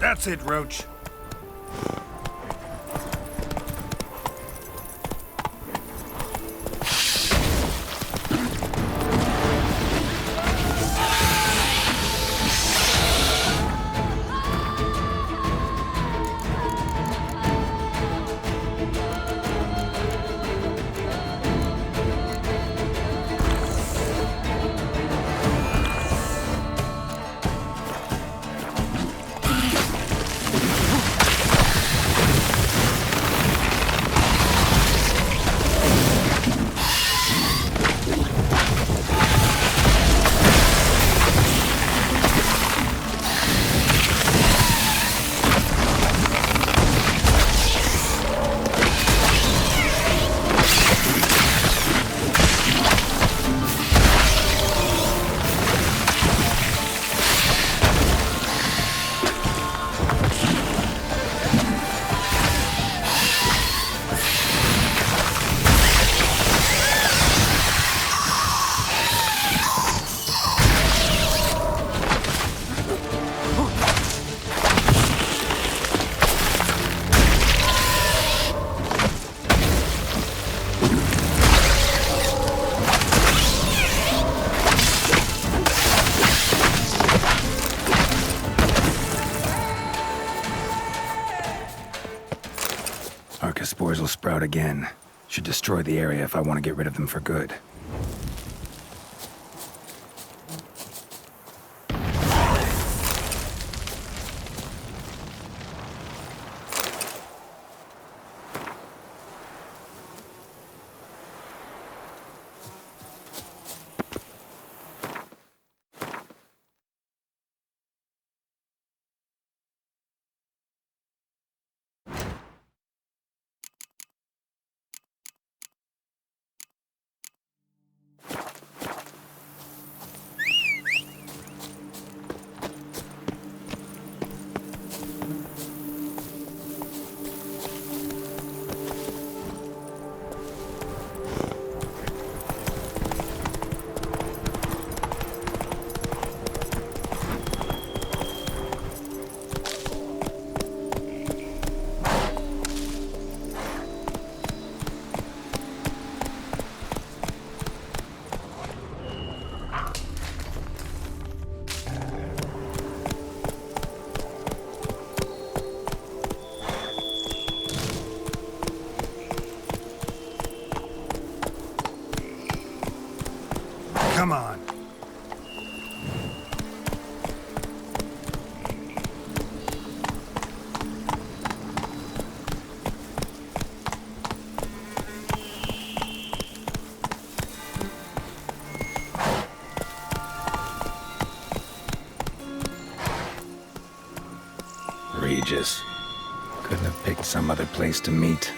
That's it, Roach. Spores will sprout again. Should destroy the area if I want to get rid of them for good. Come on. Regis. Couldn't have picked some other place to meet.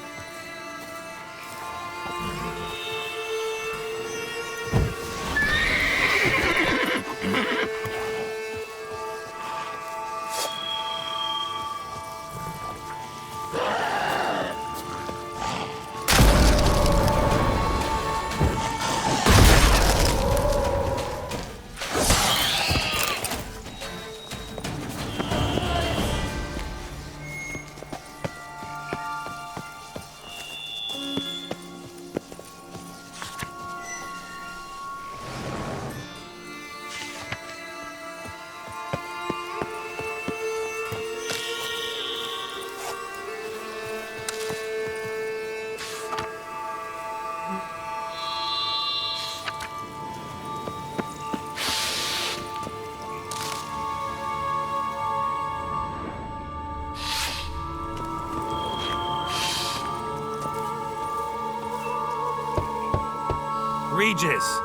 Regis!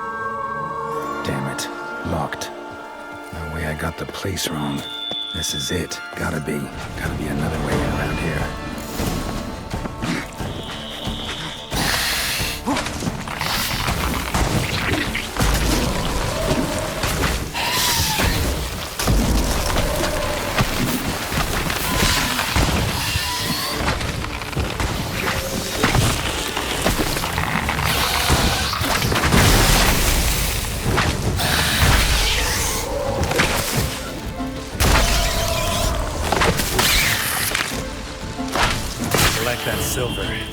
Damn it. Locked. No way I got the place wrong. This is it. Gotta be another way around here. silver.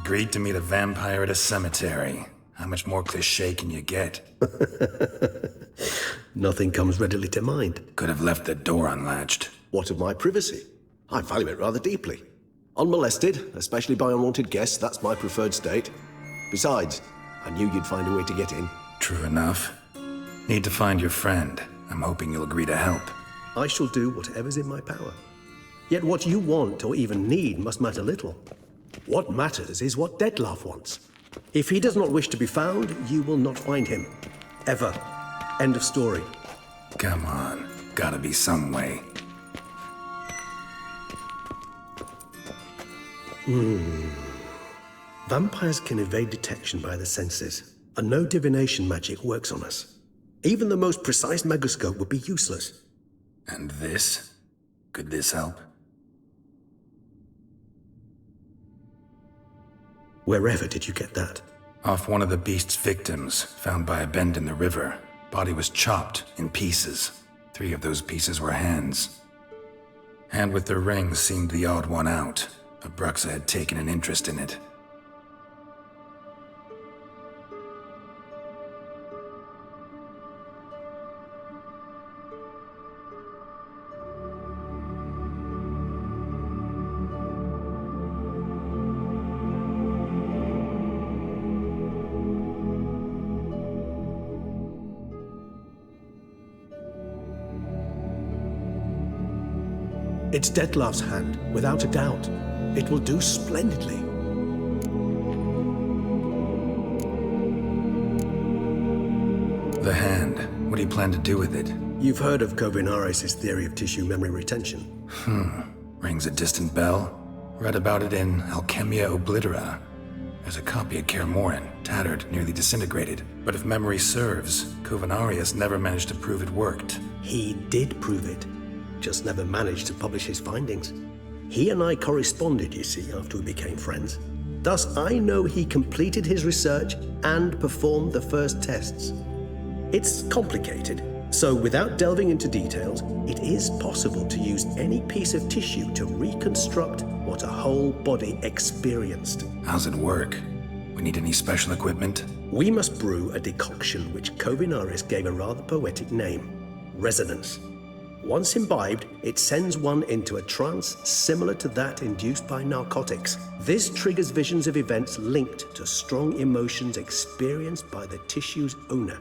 Agreed to meet a vampire at a cemetery. How much more cliché can you get? Nothing comes readily to mind. Could have left the door unlatched. What of my privacy? I value it rather deeply. Unmolested, especially by unwanted guests, that's my preferred state. Besides, I knew you'd find a way to get in. True enough. Need to find your friend. I'm hoping you'll agree to help. I shall do whatever's in my power. Yet what you want or even need must matter little. What matters is what Detlef wants. If he does not wish to be found, you will not find him. Ever. End of story. Come on. Gotta be some way. Vampires can evade detection by the senses, and no divination magic works on us. Even the most precise megascope would be useless. And this? Could this help? Wherever did you get that? Off one of the beast's victims, found by a bend in the river. Body was chopped in pieces. 3 of those pieces were hands. Hand with the ring seemed the odd one out. Abruxa had taken an interest in it. It's Dettlaff's hand, without a doubt. It will do splendidly. The hand. What do you plan to do with it? You've heard of Kovinaris' theory of tissue memory retention. Rings a distant bell. Read about it in Alchemia Oblitera. There's a copy of Kermoran, tattered, nearly disintegrated. But if memory serves, Kovinaris never managed to prove it worked. He did prove it, just never managed to publish his findings. He and I corresponded, you see, after we became friends. Thus, I know he completed his research and performed the first tests. It's complicated, so without delving into details, it is possible to use any piece of tissue to reconstruct what a whole body experienced. How's it work? We need any special equipment? We must brew a decoction which Kovinaris gave a rather poetic name, resonance. Once imbibed, it sends one into a trance similar to that induced by narcotics. This triggers visions of events linked to strong emotions experienced by the tissue's owner.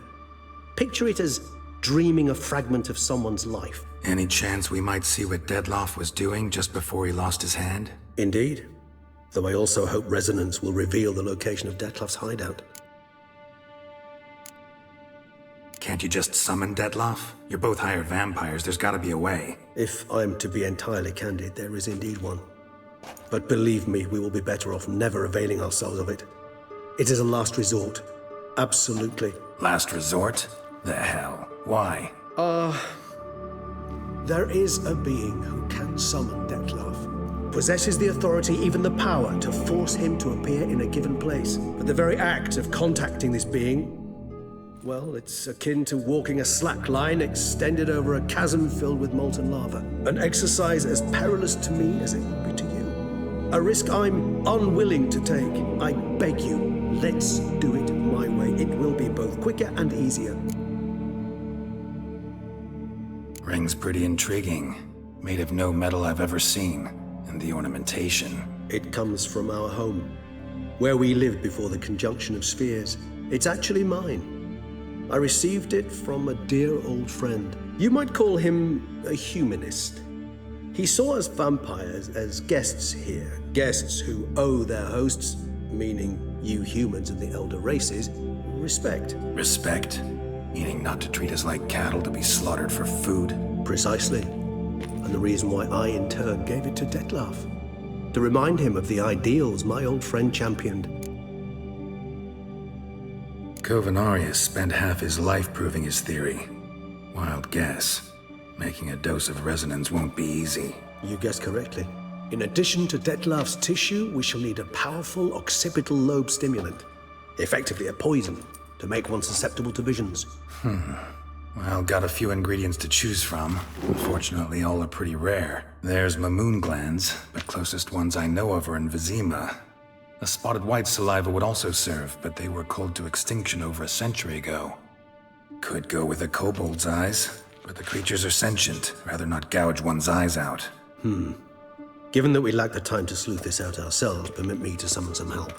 Picture it as dreaming a fragment of someone's life. Any chance we might see what Dettlaff was doing just before he lost his hand? Indeed. Though I also hope resonance will reveal the location of Dettlaff's hideout. Can't you just summon Dettlaff? You're both hired vampires, there's gotta be a way. If I'm to be entirely candid, there is indeed one. But believe me, we will be better off never availing ourselves of it. It is a last resort. Absolutely. Last resort? The hell? Why? There is a being who can summon Dettlaff. Possesses the authority, even the power, to force him to appear in a given place. But the very act of contacting this being, well, it's akin to walking a slack line extended over a chasm filled with molten lava. An exercise as perilous to me as it would be to you. A risk I'm unwilling to take. I beg you, let's do it my way. It will be both quicker and easier. Ring's pretty intriguing. Made of no metal I've ever seen. And the ornamentation. It comes from our home, where we lived before the conjunction of spheres. It's actually mine. I received it from a dear old friend. You might call him a humanist. He saw us vampires as guests here, guests who owe their hosts, meaning you humans of the elder races, respect. Respect? Meaning not to treat us like cattle to be slaughtered for food? Precisely. And the reason why I, in turn, gave it to Dettlaff. To remind him of the ideals my old friend championed. Kovinaris spent half his life proving his theory. Wild guess. Making a dose of resonance won't be easy. You guessed correctly. In addition to Dettlaff's tissue, we shall need a powerful occipital lobe stimulant. Effectively a poison, to make one susceptible to visions. Well, got a few ingredients to choose from. Unfortunately, all are pretty rare. There's Mamoon glands, but closest ones I know of are in Vizima. A spotted white saliva would also serve, but they were culled to extinction over a century ago. Could go with a kobold's eyes, but the creatures are sentient. Rather not gouge one's eyes out. Given that we lack the time to sleuth this out ourselves, permit me to summon some help.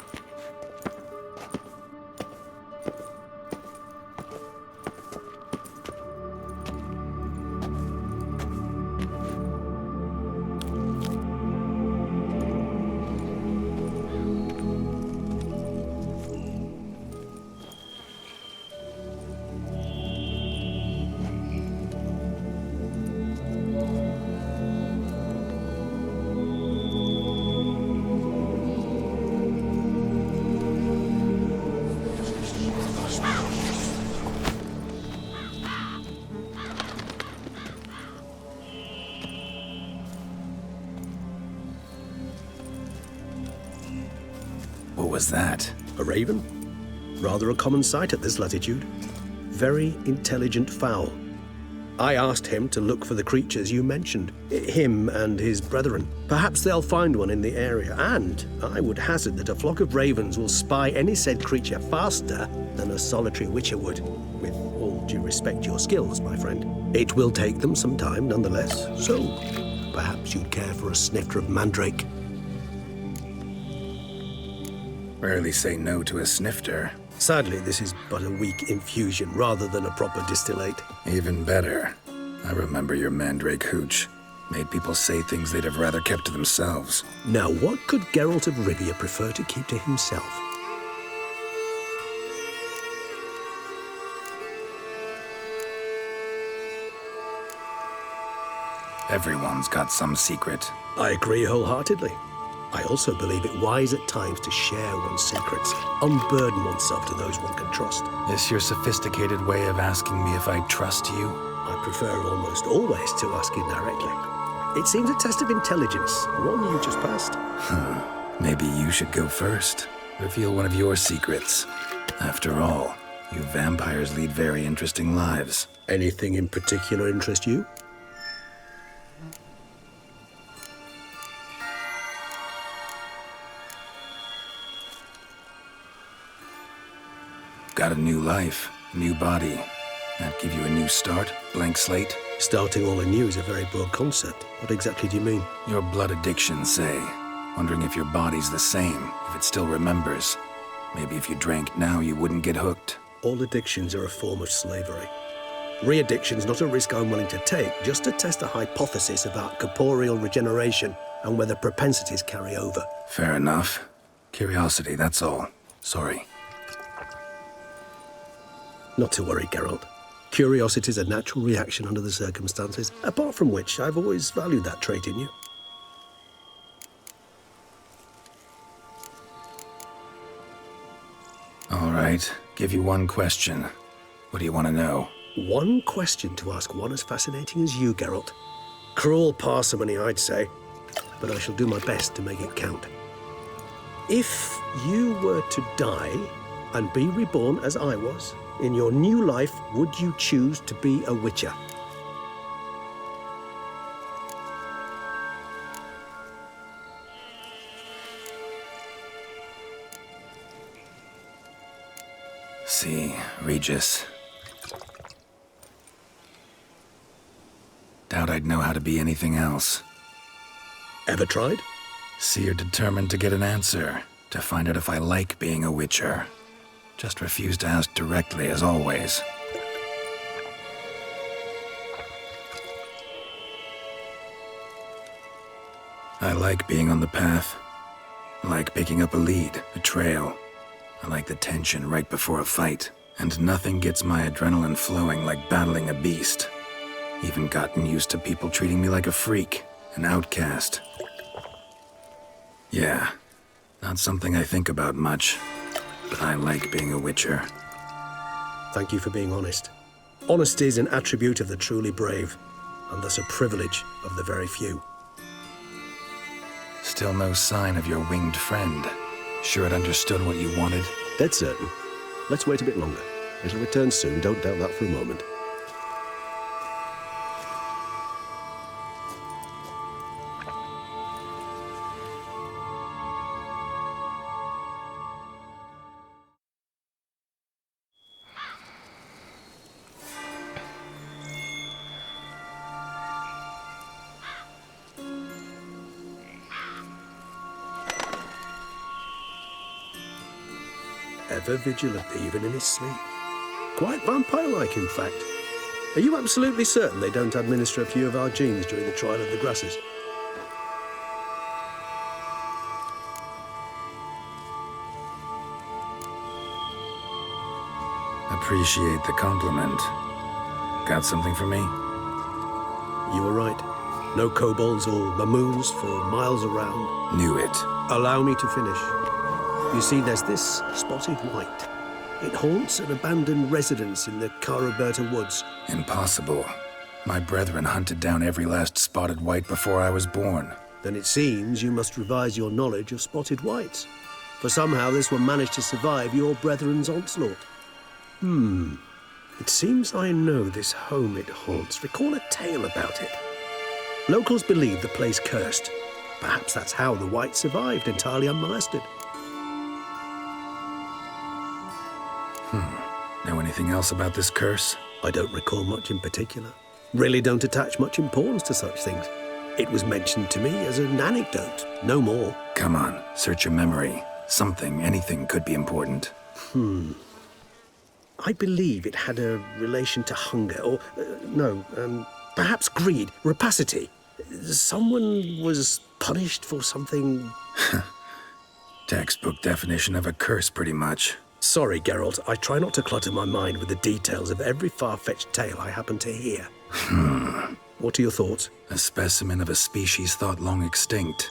What was that? A raven? Rather a common sight at this latitude. Very intelligent fowl. I asked him to look for the creatures you mentioned, him and his brethren. Perhaps they'll find one in the area, and I would hazard that a flock of ravens will spy any said creature faster than a solitary witcher would. With all due respect to your skills, my friend. It will take them some time nonetheless, so perhaps you'd care for a snifter of mandrake. Rarely say no to a snifter. Sadly, this is but a weak infusion rather than a proper distillate. Even better. I remember your mandrake hooch. Made people say things they'd have rather kept to themselves. Now, what could Geralt of Rivia prefer to keep to himself? Everyone's got some secret. I agree wholeheartedly. I also believe it wise at times to share one's secrets, unburden oneself to those one can trust. This your sophisticated way of asking me if I trust you? I prefer almost always to ask you directly. It seems a test of intelligence, one you just passed. Maybe you should go first. Reveal one of your secrets. After all, you vampires lead very interesting lives. Anything in particular interest you? Got a new life, a new body. That give you a new start, blank slate? Starting all anew is a very broad concept. What exactly do you mean? Your blood addiction, say. Wondering if your body's the same, if it still remembers. Maybe if you drank now, you wouldn't get hooked. All addictions are a form of slavery. Re-addiction's not a risk I'm willing to take, just to test a hypothesis about corporeal regeneration and whether propensities carry over. Fair enough. Curiosity, that's all. Sorry. Not to worry, Geralt. Curiosity is a natural reaction under the circumstances, apart from which I've always valued that trait in you. All right, give you one question. What do you want to know? One question to ask one as fascinating as you, Geralt. Cruel parsimony, I'd say, but I shall do my best to make it count. If you were to die and be reborn as I was, in your new life, would you choose to be a witcher? See, Regis. Doubt I'd know how to be anything else. Ever tried? See, you're determined to get an answer, to find out if I like being a witcher. Just refuse to ask directly, as always. I like being on the path. I like picking up a lead, a trail. I like the tension right before a fight. And nothing gets my adrenaline flowing like battling a beast. Even gotten used to people treating me like a freak, an outcast. Yeah, not something I think about much. But I like being a witcher. Thank you for being honest. Honesty is an attribute of the truly brave, and thus a privilege of the very few. Still no sign of your winged friend. Sure it understood what you wanted? Dead certain. Let's wait a bit longer. It'll return soon, don't doubt that for a moment. Ever vigilant, even in his sleep. Quite vampire-like, in fact. Are you absolutely certain they don't administer a few of our genes during the trial of the grasses? Appreciate the compliment. Got something for me? You were right. No kobolds or mamoons for miles around. Knew it. Allow me to finish. You see, there's this spotted white. It haunts an abandoned residence in the Roberta woods. Impossible. My brethren hunted down every last spotted white before I was born. Then it seems you must revise your knowledge of spotted whites. for somehow this one managed to survive your brethren's onslaught. It seems I know this home it haunts. Recall a tale about it. Locals believe the place cursed. Perhaps that's how the White survived, entirely unmolested. Know anything else about this curse? I don't recall much in particular. Really don't attach much importance to such things. It was mentioned to me as an anecdote, no more. Come on, search your memory. Something, anything could be important. I believe it had a relation to hunger, or, perhaps greed, rapacity. Someone was punished for something. Textbook definition of a curse, pretty much. Sorry, Geralt, I try not to clutter my mind with the details of every far-fetched tale I happen to hear. What are your thoughts? A specimen of a species thought long extinct,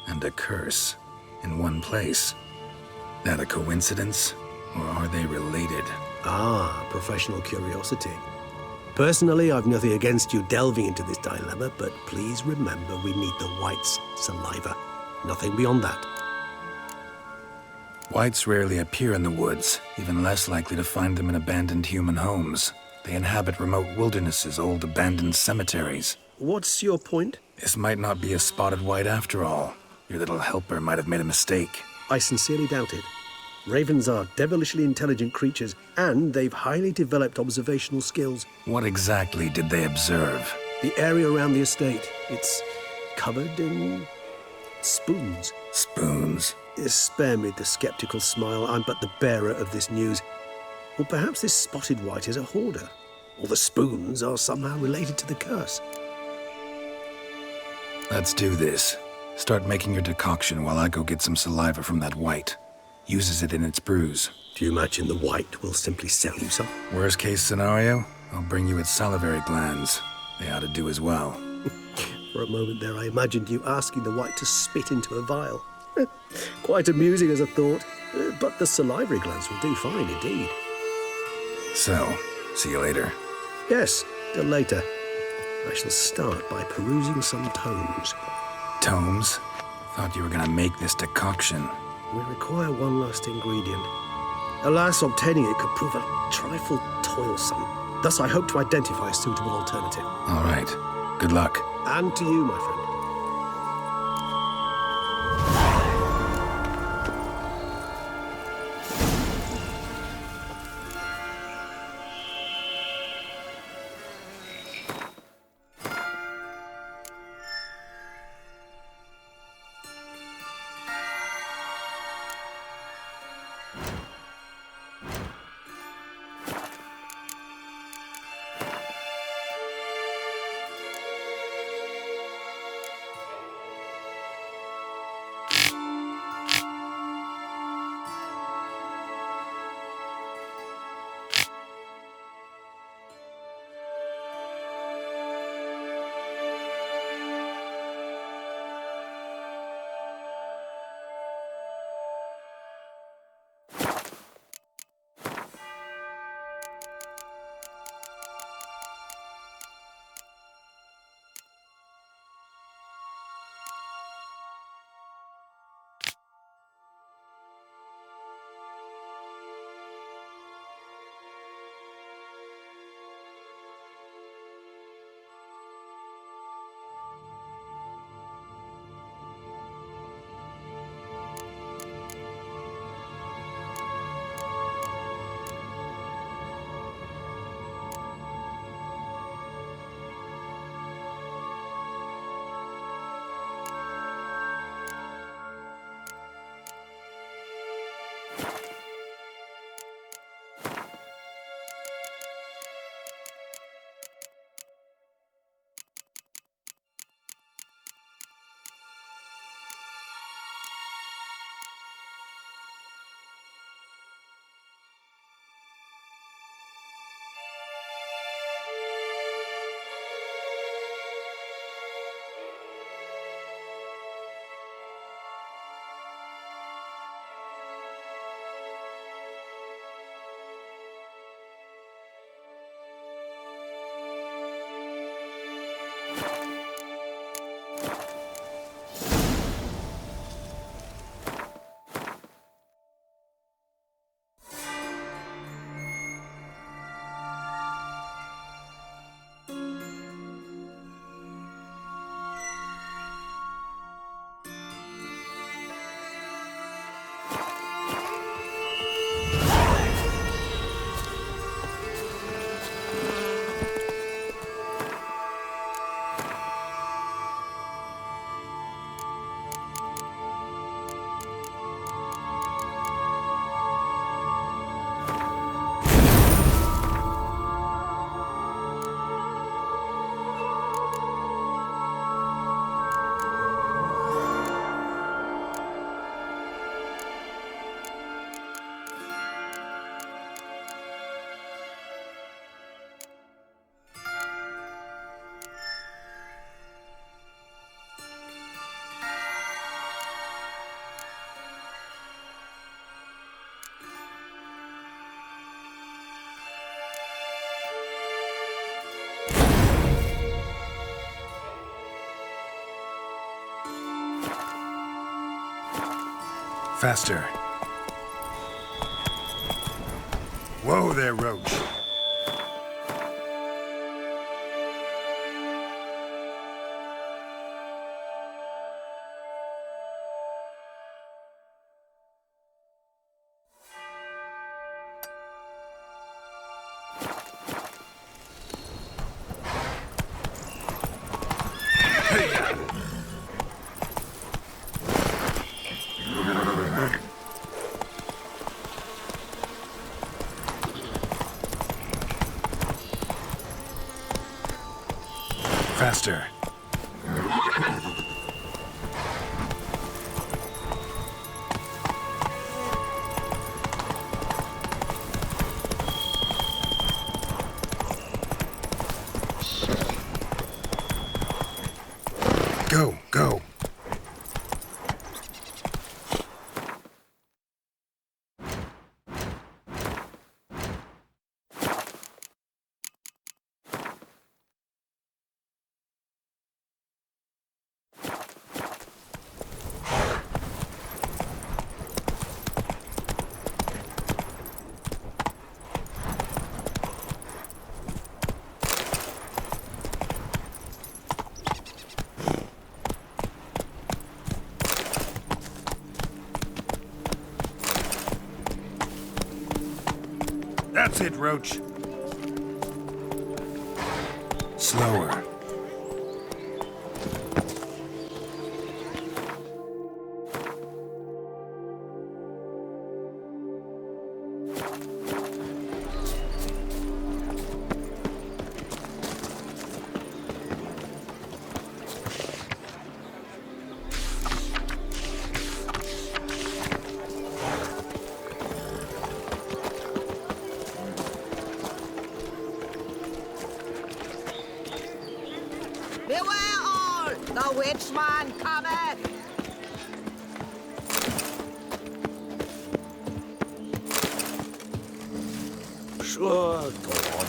and a curse, in one place. That a coincidence, or are they related? Ah, professional curiosity. Personally, I've nothing against you delving into this dilemma, but please remember we need the White's saliva. Nothing beyond that. Whites rarely appear in the woods, even less likely to find them in abandoned human homes. They inhabit remote wildernesses, old abandoned cemeteries. What's your point? This might not be a spotted white after all. Your little helper might have made a mistake. I sincerely doubt it. Ravens are devilishly intelligent creatures, and they've highly developed observational skills. What exactly did they observe? The area around the estate, it's covered in spoons. Spoons? Spare me the skeptical smile. I'm but the bearer of this news. Or perhaps this spotted white is a hoarder. Or the spoons are somehow related to the curse. Let's do this. Start making your decoction while I go get some saliva from that white. Uses it in its brews. Do you imagine the white will simply sell you some? Worst case scenario, I'll bring you its salivary glands. They ought to do as well. For a moment there, I imagined you asking the white to spit into a vial. Quite amusing as a thought, but the salivary glands will do fine indeed. So, see you later. Yes, till later. I shall start by perusing some tomes. Tomes? Thought you were gonna make this decoction. We require one last ingredient. Alas, obtaining it could prove a trifle toilsome. Thus, I hope to identify a suitable alternative. All right. Good luck. And to you, my friend. Faster. Whoa there, Roach. Faster. Go, go. That's it, Roach. Slower. Beware all! The witchman cometh! Sure, go on.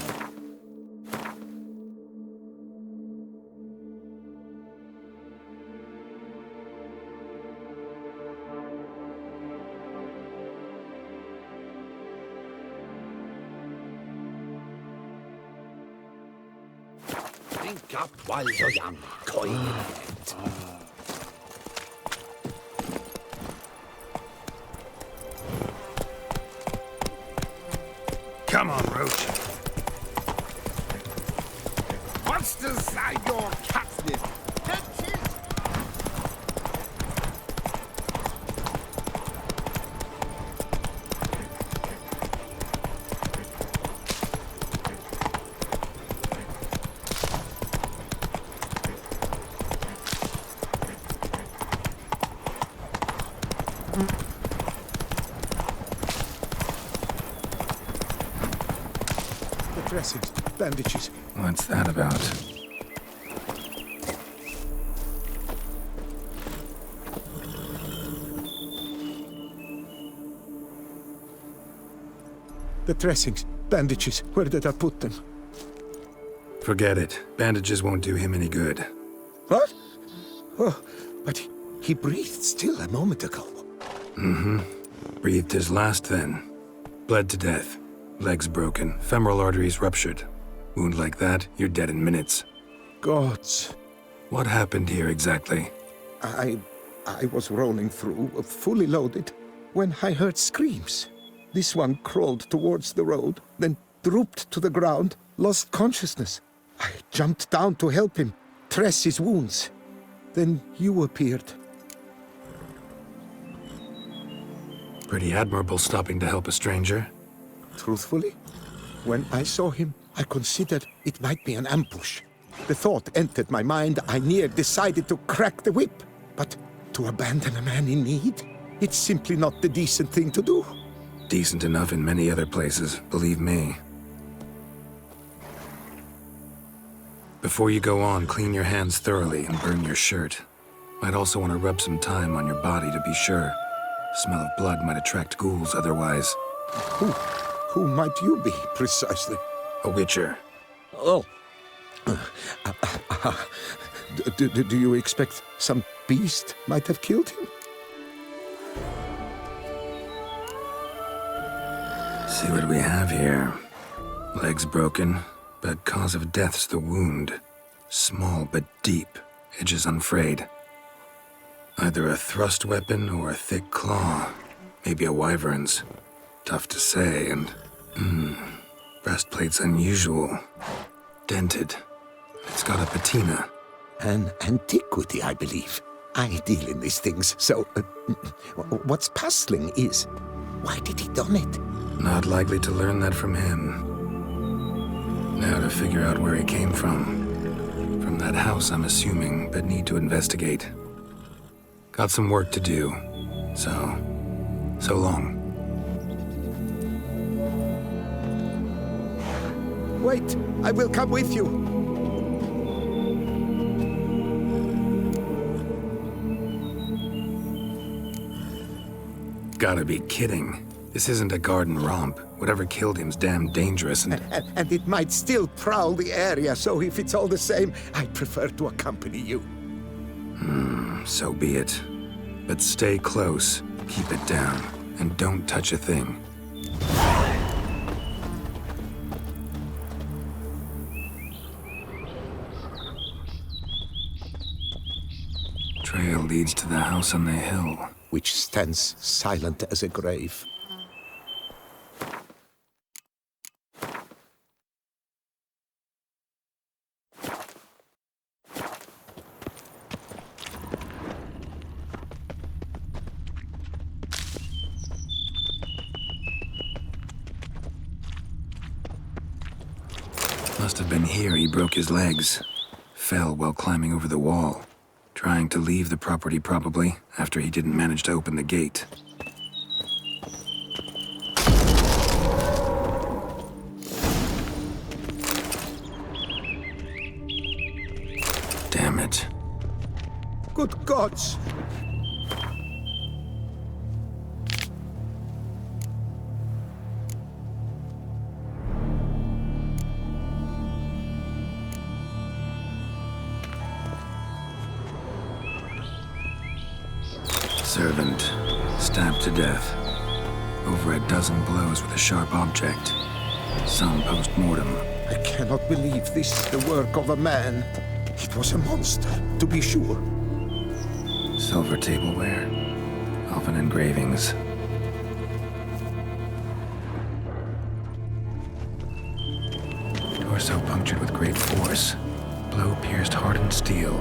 Drink up while you're young, coin in hand. Come on, Roach. Monsters are your catnip. That's it. Dressings, bandages. What's that about? The dressings, bandages. Where did I put them? Forget it. Bandages won't do him any good. What? Oh, but he breathed still a moment ago. Breathed his last then. Bled to death. Legs broken, femoral arteries ruptured. Wound like that, you're dead in minutes. Gods. What happened here exactly? I was rolling through, fully loaded, when I heard screams. This one crawled towards the road, then drooped to the ground, lost consciousness. I jumped down to help him, dress his wounds. Then you appeared. Pretty admirable stopping to help a stranger. Truthfully, when I saw him, I considered it might be an ambush. The thought entered my mind, I near decided to crack the whip. But to abandon a man in need? It's simply not the decent thing to do. Decent enough in many other places, believe me. Before you go on, clean your hands thoroughly and burn your shirt. Might also want to rub some time on your body to be sure. Smell of blood might attract ghouls otherwise. Who might you be, precisely? A witcher. Oh. Do you expect some beast might have killed him? See what we have here. Legs broken, but cause of death's the wound. Small but deep, edges unfrayed. Either a thrust weapon or a thick claw. Maybe a wyvern's. Tough to say, and... breastplate's unusual. Dented. It's got a patina. An antiquity, I believe. I deal in these things, so... what's puzzling is... why did he done it? Not likely to learn that from him. Now to figure out where he came from. From that house, I'm assuming, but need to investigate. Got some work to do. So long. Wait, I will come with you. Gotta be kidding. This isn't a garden romp. Whatever killed him's damn dangerous and... And it might still prowl the area, so if it's all the same, I prefer to accompany you. So be it. But stay close, keep it down, and don't touch a thing. Trail leads to the house on the hill. Which stands silent as a grave. Must have been here he broke his legs. Fell while climbing over the wall. Trying to leave the property, probably, after he didn't manage to open the gate. Damn it. Good gods! Servant, stabbed to death. Over a dozen blows with a sharp object. Some post-mortem. I cannot believe this is the work of a man. It was a monster, to be sure. Silver tableware. Elven engravings. Torso punctured with great force. Blow pierced hardened steel.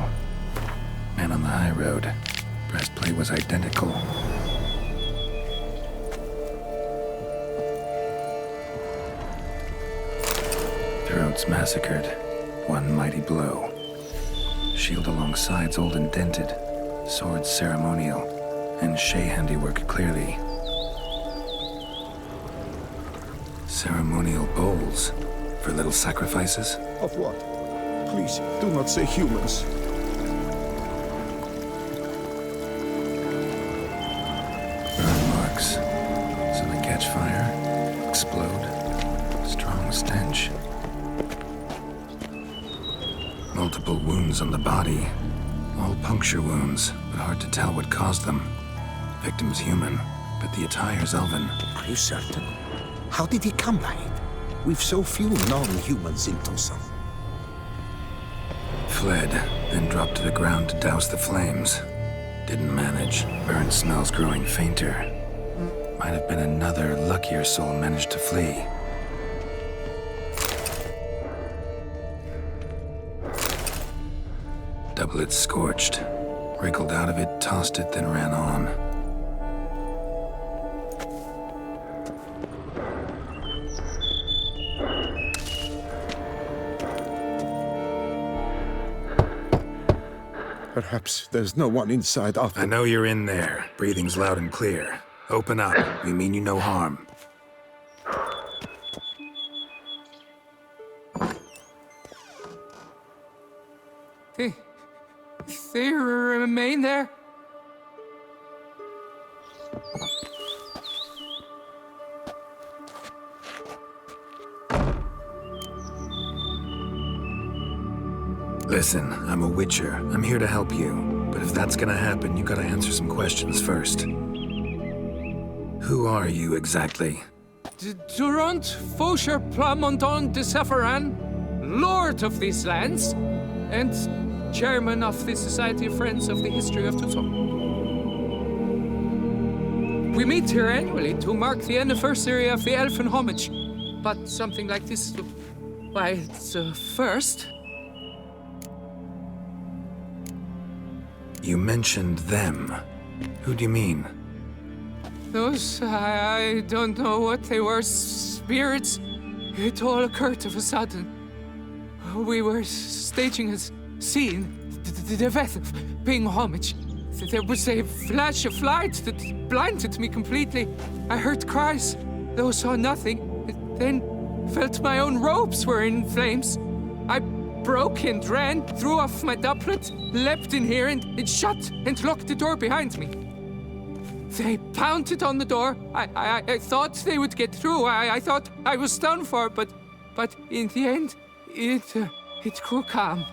Man on the high road. Breastplate was identical. Throats massacred. One mighty blow. Shield along sides old and dented. Sword ceremonial. And Shay handiwork clearly. Ceremonial bowls. For little sacrifices? Of what? Please, do not say humans. So they catch fire, explode, strong stench. Multiple wounds on the body, all puncture wounds, but hard to tell what caused them. Victim's human, but the attire's elven. Are you certain? How did he come by it? We've so few non-humans in Tosan. Fled, then dropped to the ground to douse the flames. Didn't manage. Burn smells growing fainter. Might have been another luckier soul managed to flee. Doublet scorched. Wriggled out of it, tossed it, then ran on. Perhaps there's no one inside after... I know you're in there. Breathing's loud and clear. Open up. We mean you no harm. They remain there? Listen, I'm a witcher. I'm here to help you. But if that's gonna happen, you gotta answer some questions first. Who are you exactly? Durant Faucher Plamondon de Safaran, Lord of these lands, and Chairman of the Society of Friends of the History of Tucson. We meet here annually to mark the anniversary of the Elfin Homage, but something like this, why, it's a first. You mentioned them. Who do you mean? Those, I don't know what they were, spirits. It all occurred of a sudden. We were staging a scene, the death of paying homage. There was a flash of light that blinded me completely. I heard cries, though saw nothing. Then felt my own robes were in flames. I broke and ran, threw off my doublet, leapt in here and shut and locked the door behind me. They pounded on the door. I thought they would get through. I thought I was done for, but in the end, it grew calm.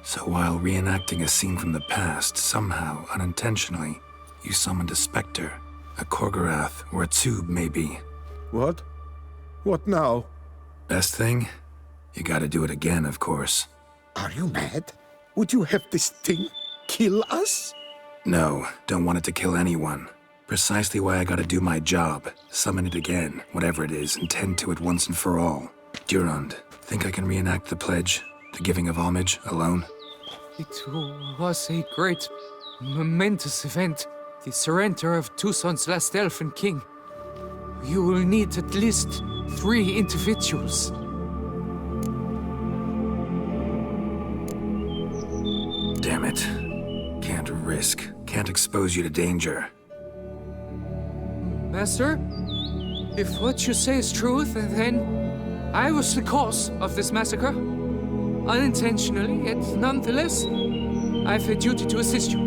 So while reenacting a scene from the past, somehow, unintentionally, you summoned a specter, a Korgorath, or a tube, maybe. What? What now? Best thing? You gotta do it again, of course. Are you mad? Would you have this thing kill us? No, don't want it to kill anyone. Precisely why I gotta do my job. Summon it again, whatever it is, and tend to it once and for all. Durand, think I can reenact the pledge? The giving of homage, alone? It was a great, momentous event. The surrender of Tucson's last elfin king. You will need at least 3 individuals. Damn it. Can't risk. Can't expose you to danger. Master, if what you say is truth, then I was the cause of this massacre. Unintentionally, yet nonetheless, I've a duty to assist you,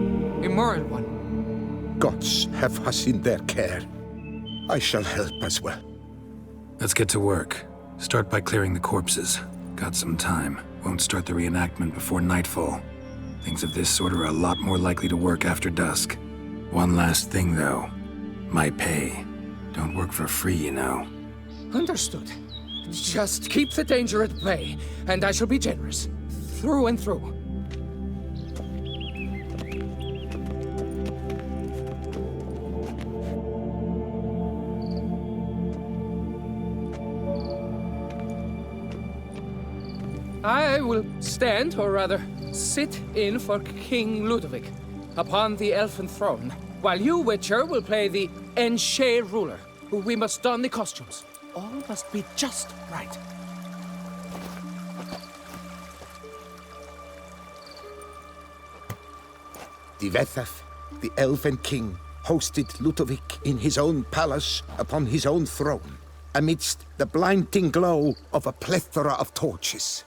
a moral one. Gods have us in their care. I shall help as well. Let's get to work. Start by clearing the corpses. Got some time. Won't start the reenactment before nightfall. Things of this sort are a lot more likely to work after dusk. One last thing, though. My pay. Don't work for free, you know. Understood. Just keep the danger at bay, and I shall be generous. Through and through. I will stand, or rather, sit in for King Ludovic upon the elfin throne, while you, Witcher, will play the Enchantment ruler. We must don the costumes. All must be just right. Divethaf, the elven king, hosted Ludovic in his own palace upon his own throne, amidst the blinding glow of a plethora of torches.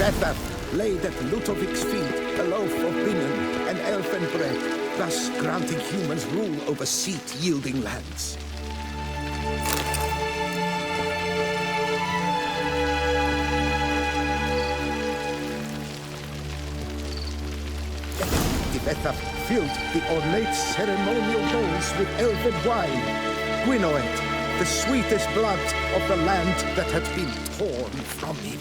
Divethaf laid at Ludovic's feet a loaf of binion and elfin bread, thus granting humans rule over seat-yielding lands. Divethaf filled the ornate ceremonial bowls with elfin wine, Gwinoet, the sweetest blood of the land that had been torn from him.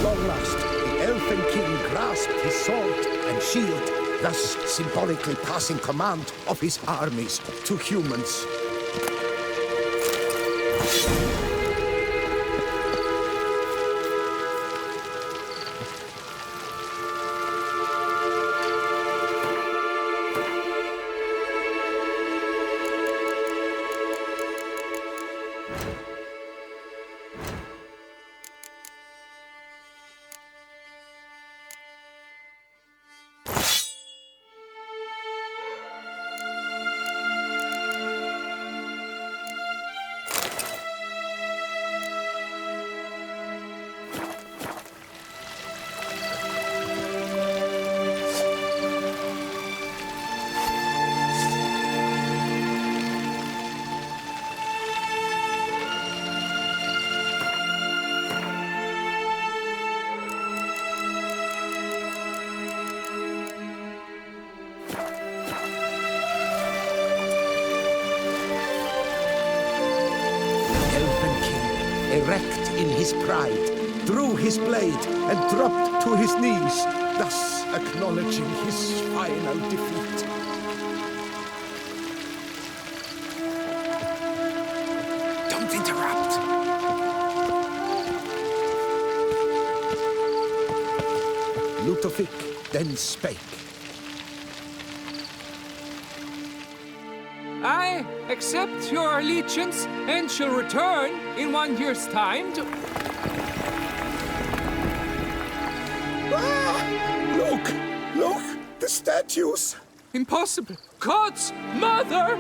Long last, the elfin king grasped his sword and shield, thus symbolically passing command of his armies to humans. in his pride, drew his blade, and dropped to his knees, thus acknowledging his final defeat. Don't interrupt. Ludovic then spake. I accept your allegiance and shall return in 1 year's time to... Look, the statues! Impossible! God's mother!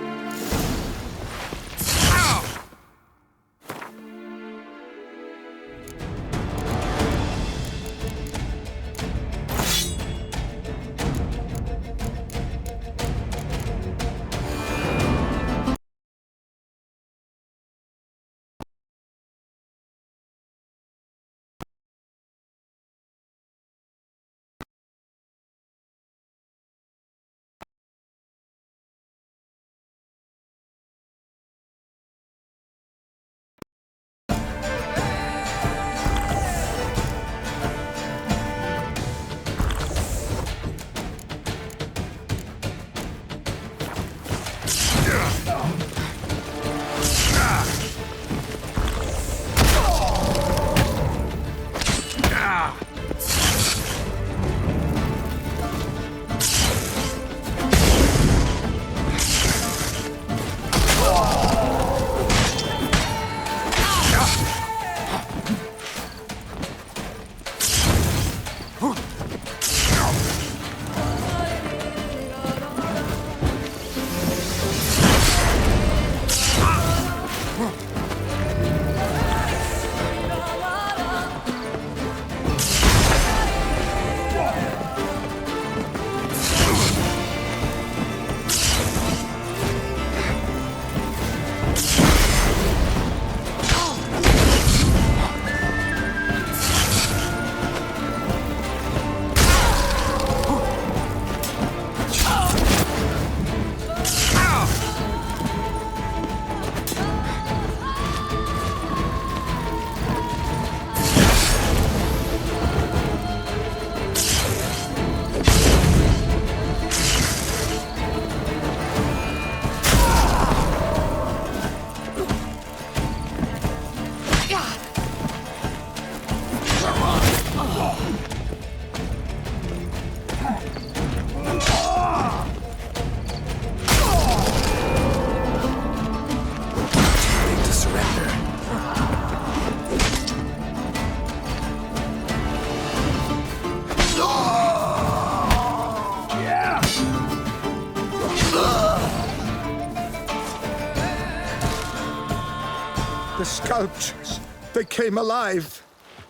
The sculptures, they came alive.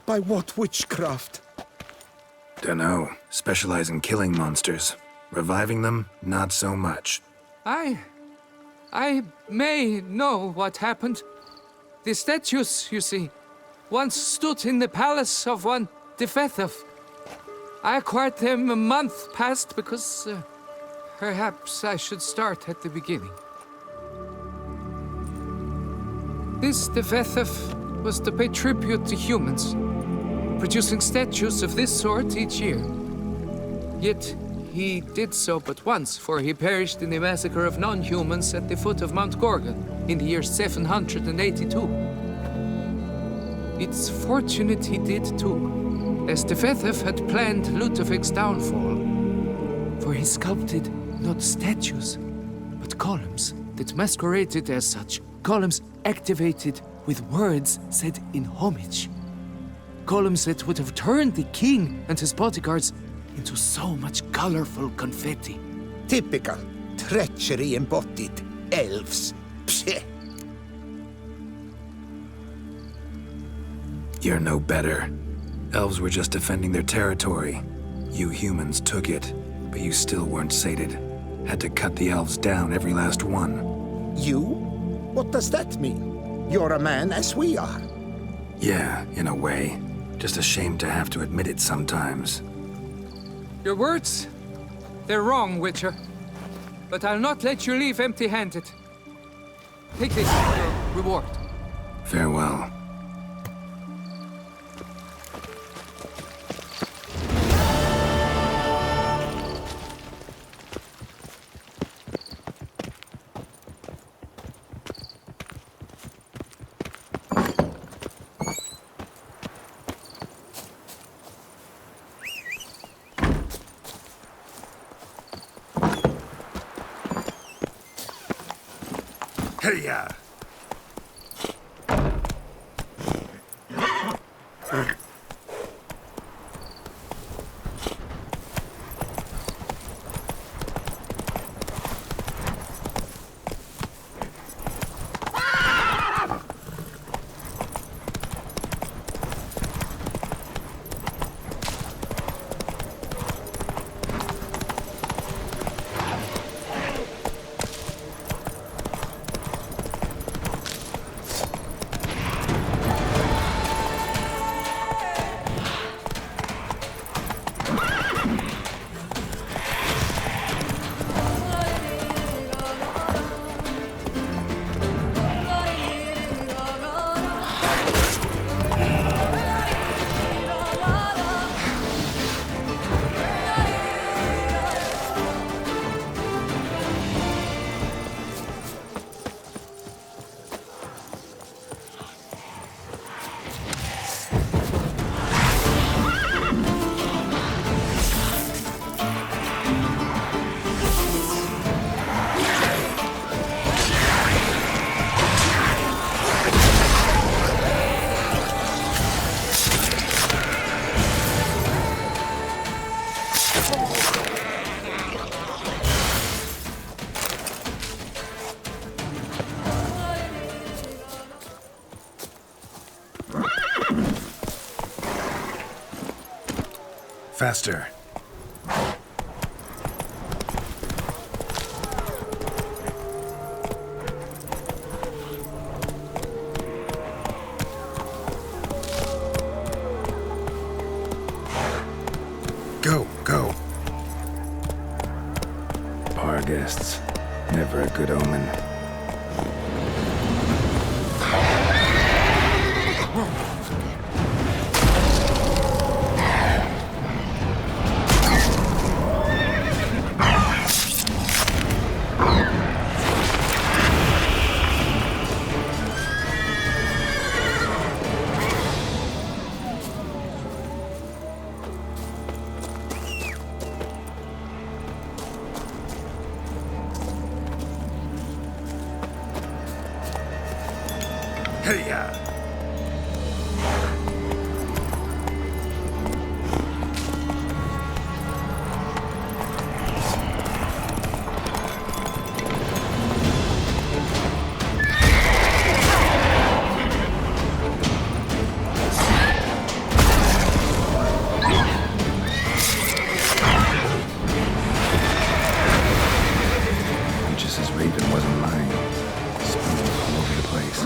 By what witchcraft? Dunno. Specialize in killing monsters. Reviving them, not so much. I may know what happened. The statues, you see, once stood in the palace of one Defethov. I acquired them a month past because perhaps I should start at the beginning. This Defethov was to pay tribute to humans, producing statues of this sort each year. Yet he did so but once, for he perished in the massacre of non-humans at the foot of Mount Gorgon in the year 782. It's fortunate he did too, as Defethov had planned Ludovic's downfall. For he sculpted not statues, but columns that masqueraded as such. Columns activated with words said in homage. Columns that would have turned the king and his bodyguards into so much colorful confetti. Typical treachery embodied elves. Psheh. You're no better. Elves were just defending their territory. You humans took it, but you still weren't sated. Had to cut the elves down, every last one. You? What does that mean? You're a man as we are. Yeah, in a way. Just ashamed to have to admit it sometimes. Your words, they're wrong, Witcher. But I'll not let you leave empty-handed. Take this as your reward. Farewell. Hey-ya! Faster. Go, go. Bar guests. Never a good omen. Hey-ya! Just as Raven wasn't lying. Spoons all over the place.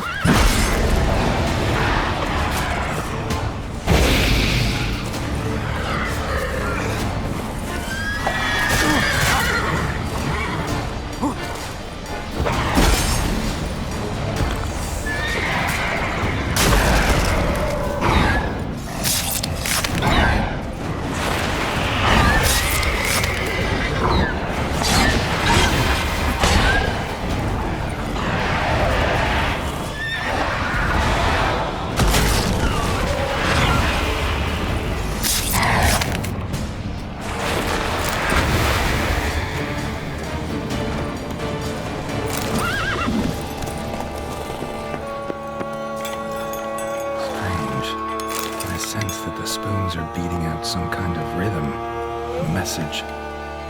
Are beating out some kind of rhythm, a message,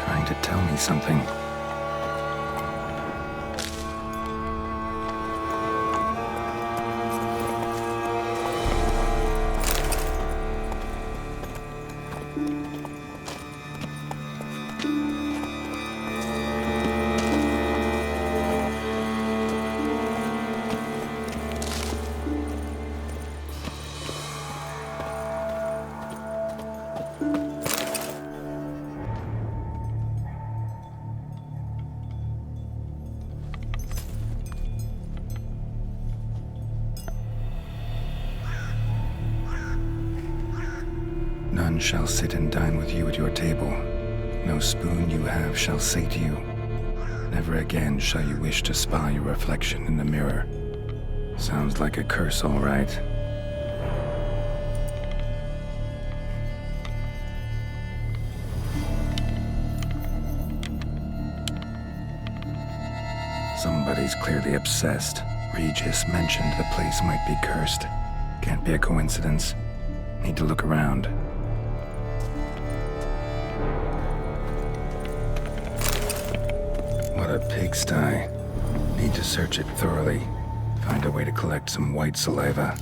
trying to tell me something. None shall sit and dine with you at your table. No spoon you have shall sate you. Never again shall you wish to spy your reflection in the mirror. Sounds like a curse, all right. Somebody's clearly obsessed. Regis mentioned the place might be cursed. Can't be a coincidence. Need to look around. What a pigsty. Need to search it thoroughly. Find a way to collect some white saliva.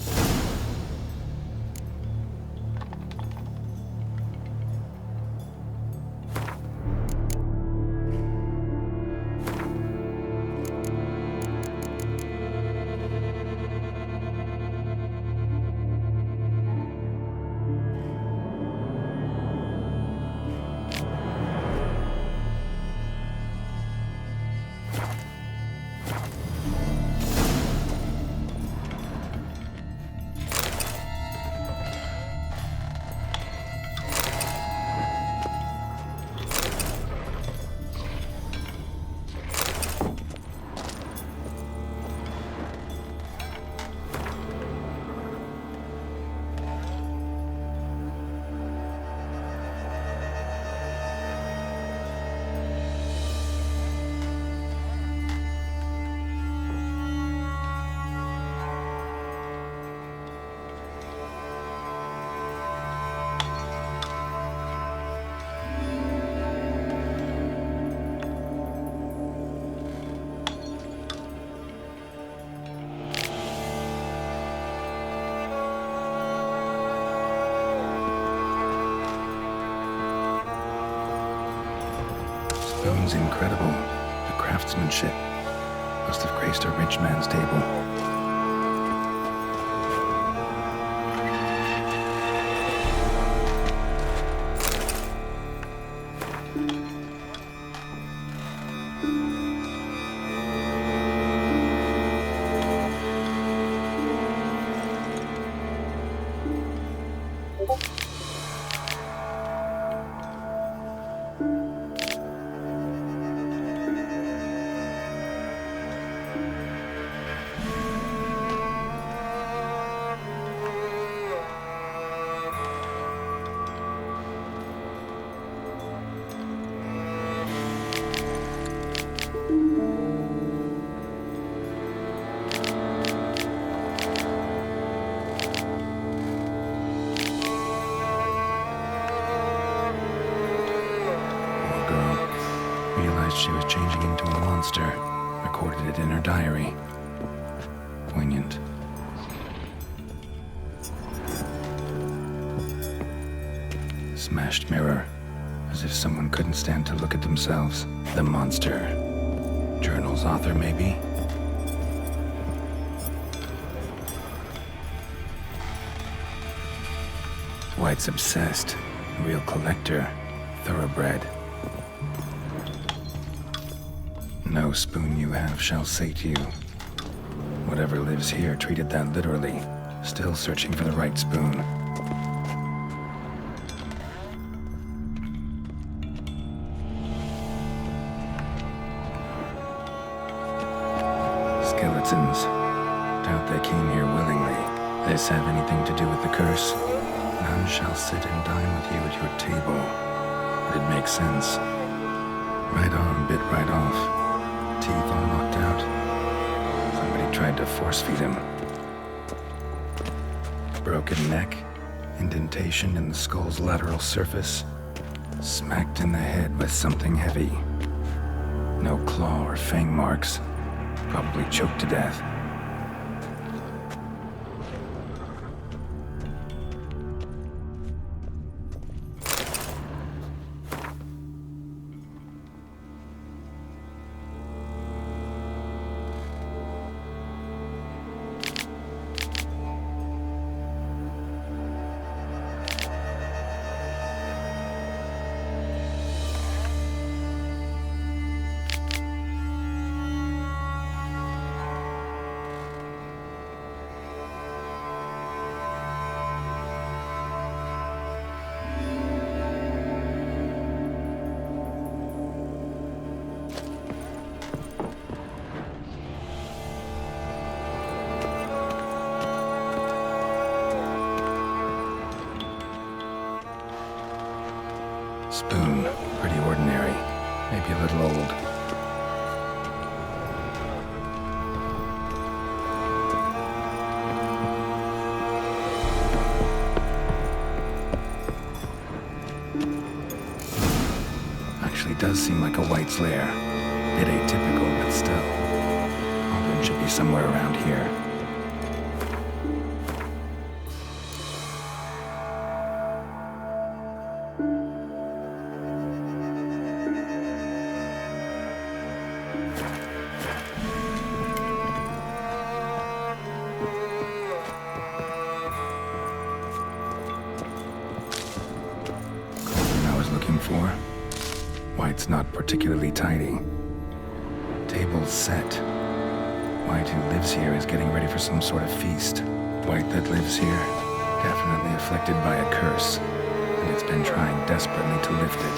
Spoon's incredible. The craftsmanship must have graced a rich man's table. She was changing into a monster. Recorded it in her diary. Poignant. Smashed mirror. As if someone couldn't stand to look at themselves. The monster. Journal's author, maybe? White's obsessed. Real collector. Thoroughbred. No spoon you have shall sate you. Whatever lives here treated that literally. Still searching for the right spoon. Skeletons. Doubt they came here willingly. This have anything to do with the curse? None shall sit and dine with you at your table. But it makes sense. Right arm bit right off. Teeth all knocked out. Somebody tried to force feed him. Broken neck, indentation in the skull's lateral surface, smacked in the head with something heavy. No claw or fang marks, probably choked to death. Spoon, pretty ordinary, maybe a little old. Actually does seem like a white's lair. Bit atypical, but still. Cauldron should be somewhere around here. White's not particularly tidy. Table's set. White who lives here is getting ready for some sort of feast. White that lives here, definitely afflicted by a curse, and it's been trying desperately to lift it.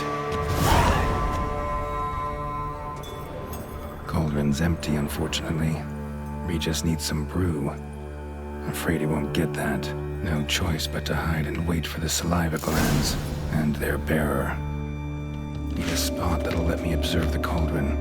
Cauldron's empty, unfortunately. We just need some brew. Afraid he won't get that. No choice but to hide and wait for the saliva glands and their bearer. Need a spot that'll let me observe the cauldron.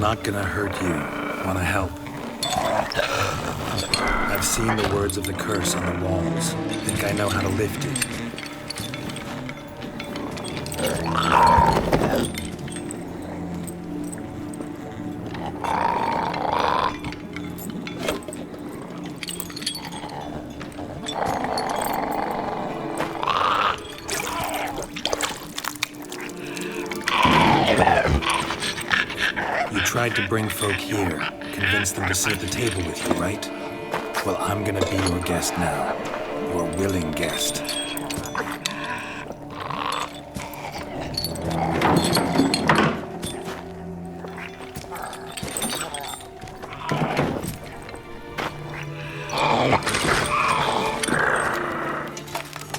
Not gonna hurt you. Wanna help? I've seen the words of the curse on the walls. Think I know how to lift it. Tried to bring folk here, convince them to sit at the table with you, right? Well, I'm gonna be your guest now. Your willing guest.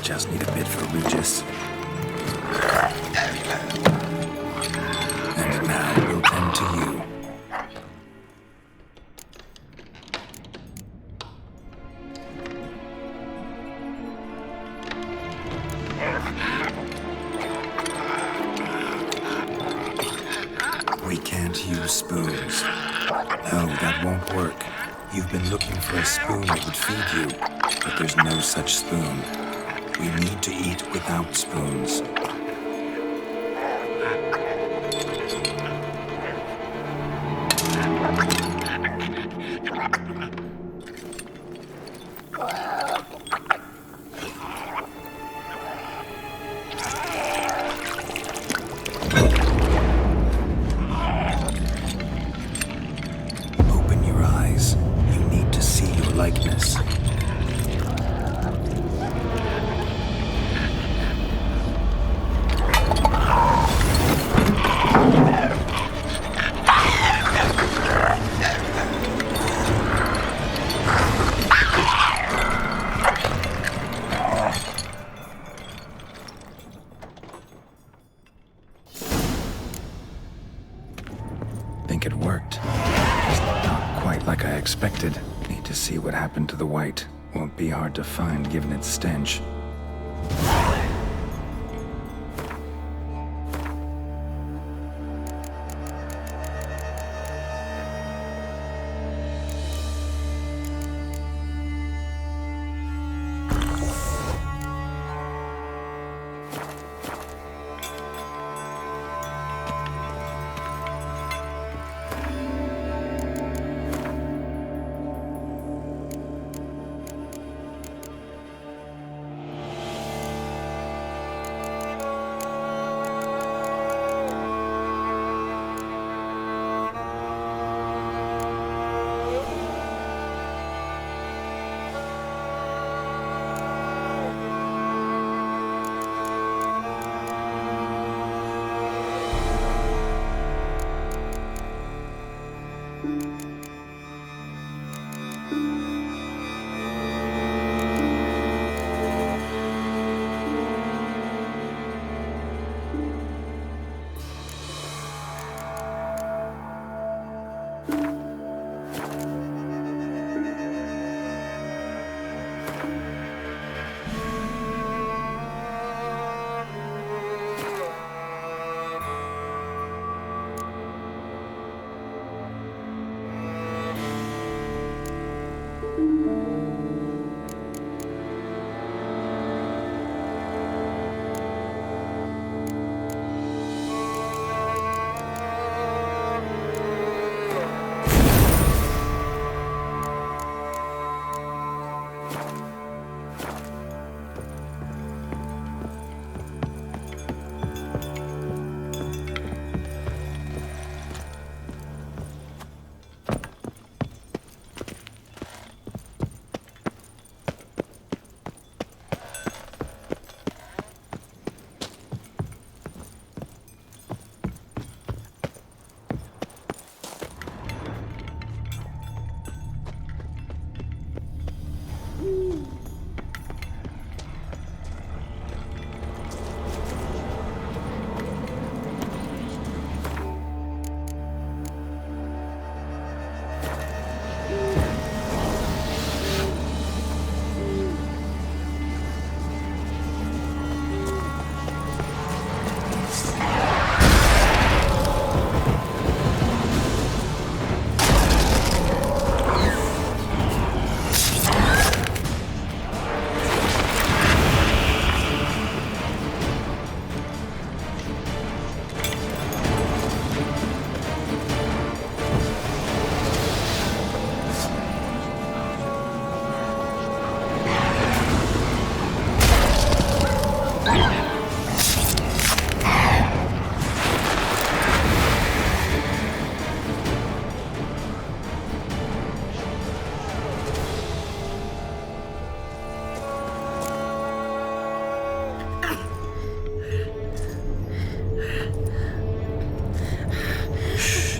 Just need a bit for Regis. And now we'll tend to you. We can't use spoons. No, that won't work. You've been looking for a spoon that would feed you, but there's no such spoon. We need to eat without spoons. Likeness. Think it worked. Just not quite like I expected. Need to see what happened to the white. Won't be hard to find given its stench.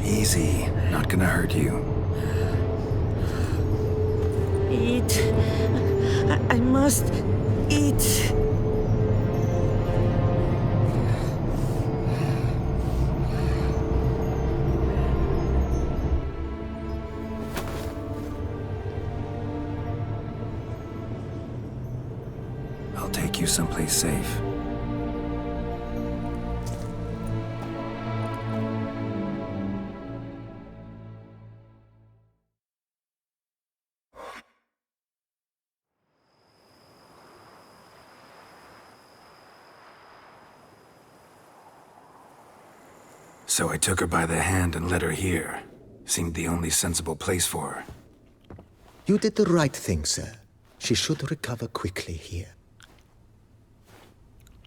Easy. Not gonna hurt you. Eat. I must eat. I'll take you someplace safe. So I took her by the hand and led her here. Seemed the only sensible place for her. You did the right thing, sir. She should recover quickly here.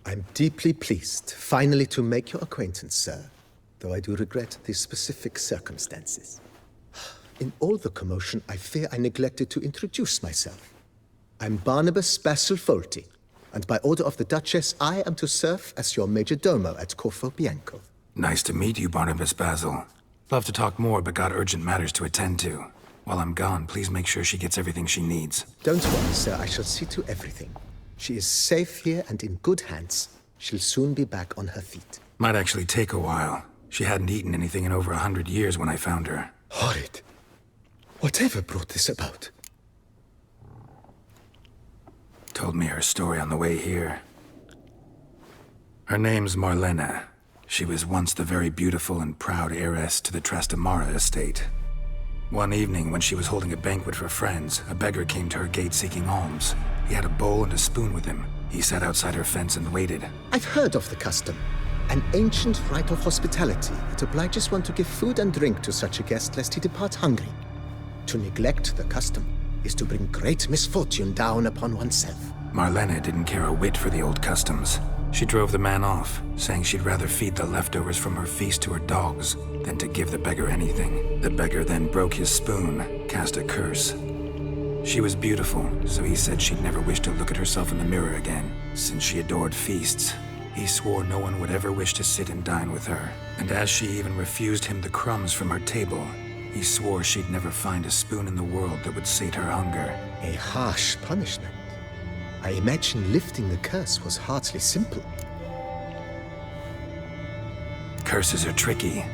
I'm deeply pleased, finally, to make your acquaintance, sir, though I do regret the specific circumstances. In all the commotion, I fear I neglected to introduce myself. I'm Barnabas Basil Folty, and by order of the Duchess, I am to serve as your major domo at Corfo Bianco. Nice to meet you, Barnabas Basil. Love to talk more, but got urgent matters to attend to. While I'm gone, please make sure she gets everything she needs. Don't worry, sir. I shall see to everything. She is safe here and in good hands. She'll soon be back on her feet. Might actually take a while. She hadn't eaten anything in over 100 years when I found her. Horrid. Whatever brought this about? Told me her story on the way here. Her name's Marlena. She was once the very beautiful and proud heiress to the Trastamara estate. One evening, when she was holding a banquet for friends, a beggar came to her gate seeking alms. He had a bowl and a spoon with him. He sat outside her fence and waited. I've heard of the custom. An ancient rite of hospitality that obliges one to give food and drink to such a guest lest he depart hungry. To neglect the custom is to bring great misfortune down upon oneself. Marlena didn't care a whit for the old customs. She drove the man off, saying she'd rather feed the leftovers from her feast to her dogs than to give the beggar anything. The beggar then broke his spoon, cast a curse. She was beautiful, so he said she'd never wish to look at herself in the mirror again. Since she adored feasts, he swore no one would ever wish to sit and dine with her. And as she even refused him the crumbs from her table, he swore she'd never find a spoon in the world that would sate her hunger. A harsh punishment. I imagine lifting the curse was hardly simple. Curses are tricky.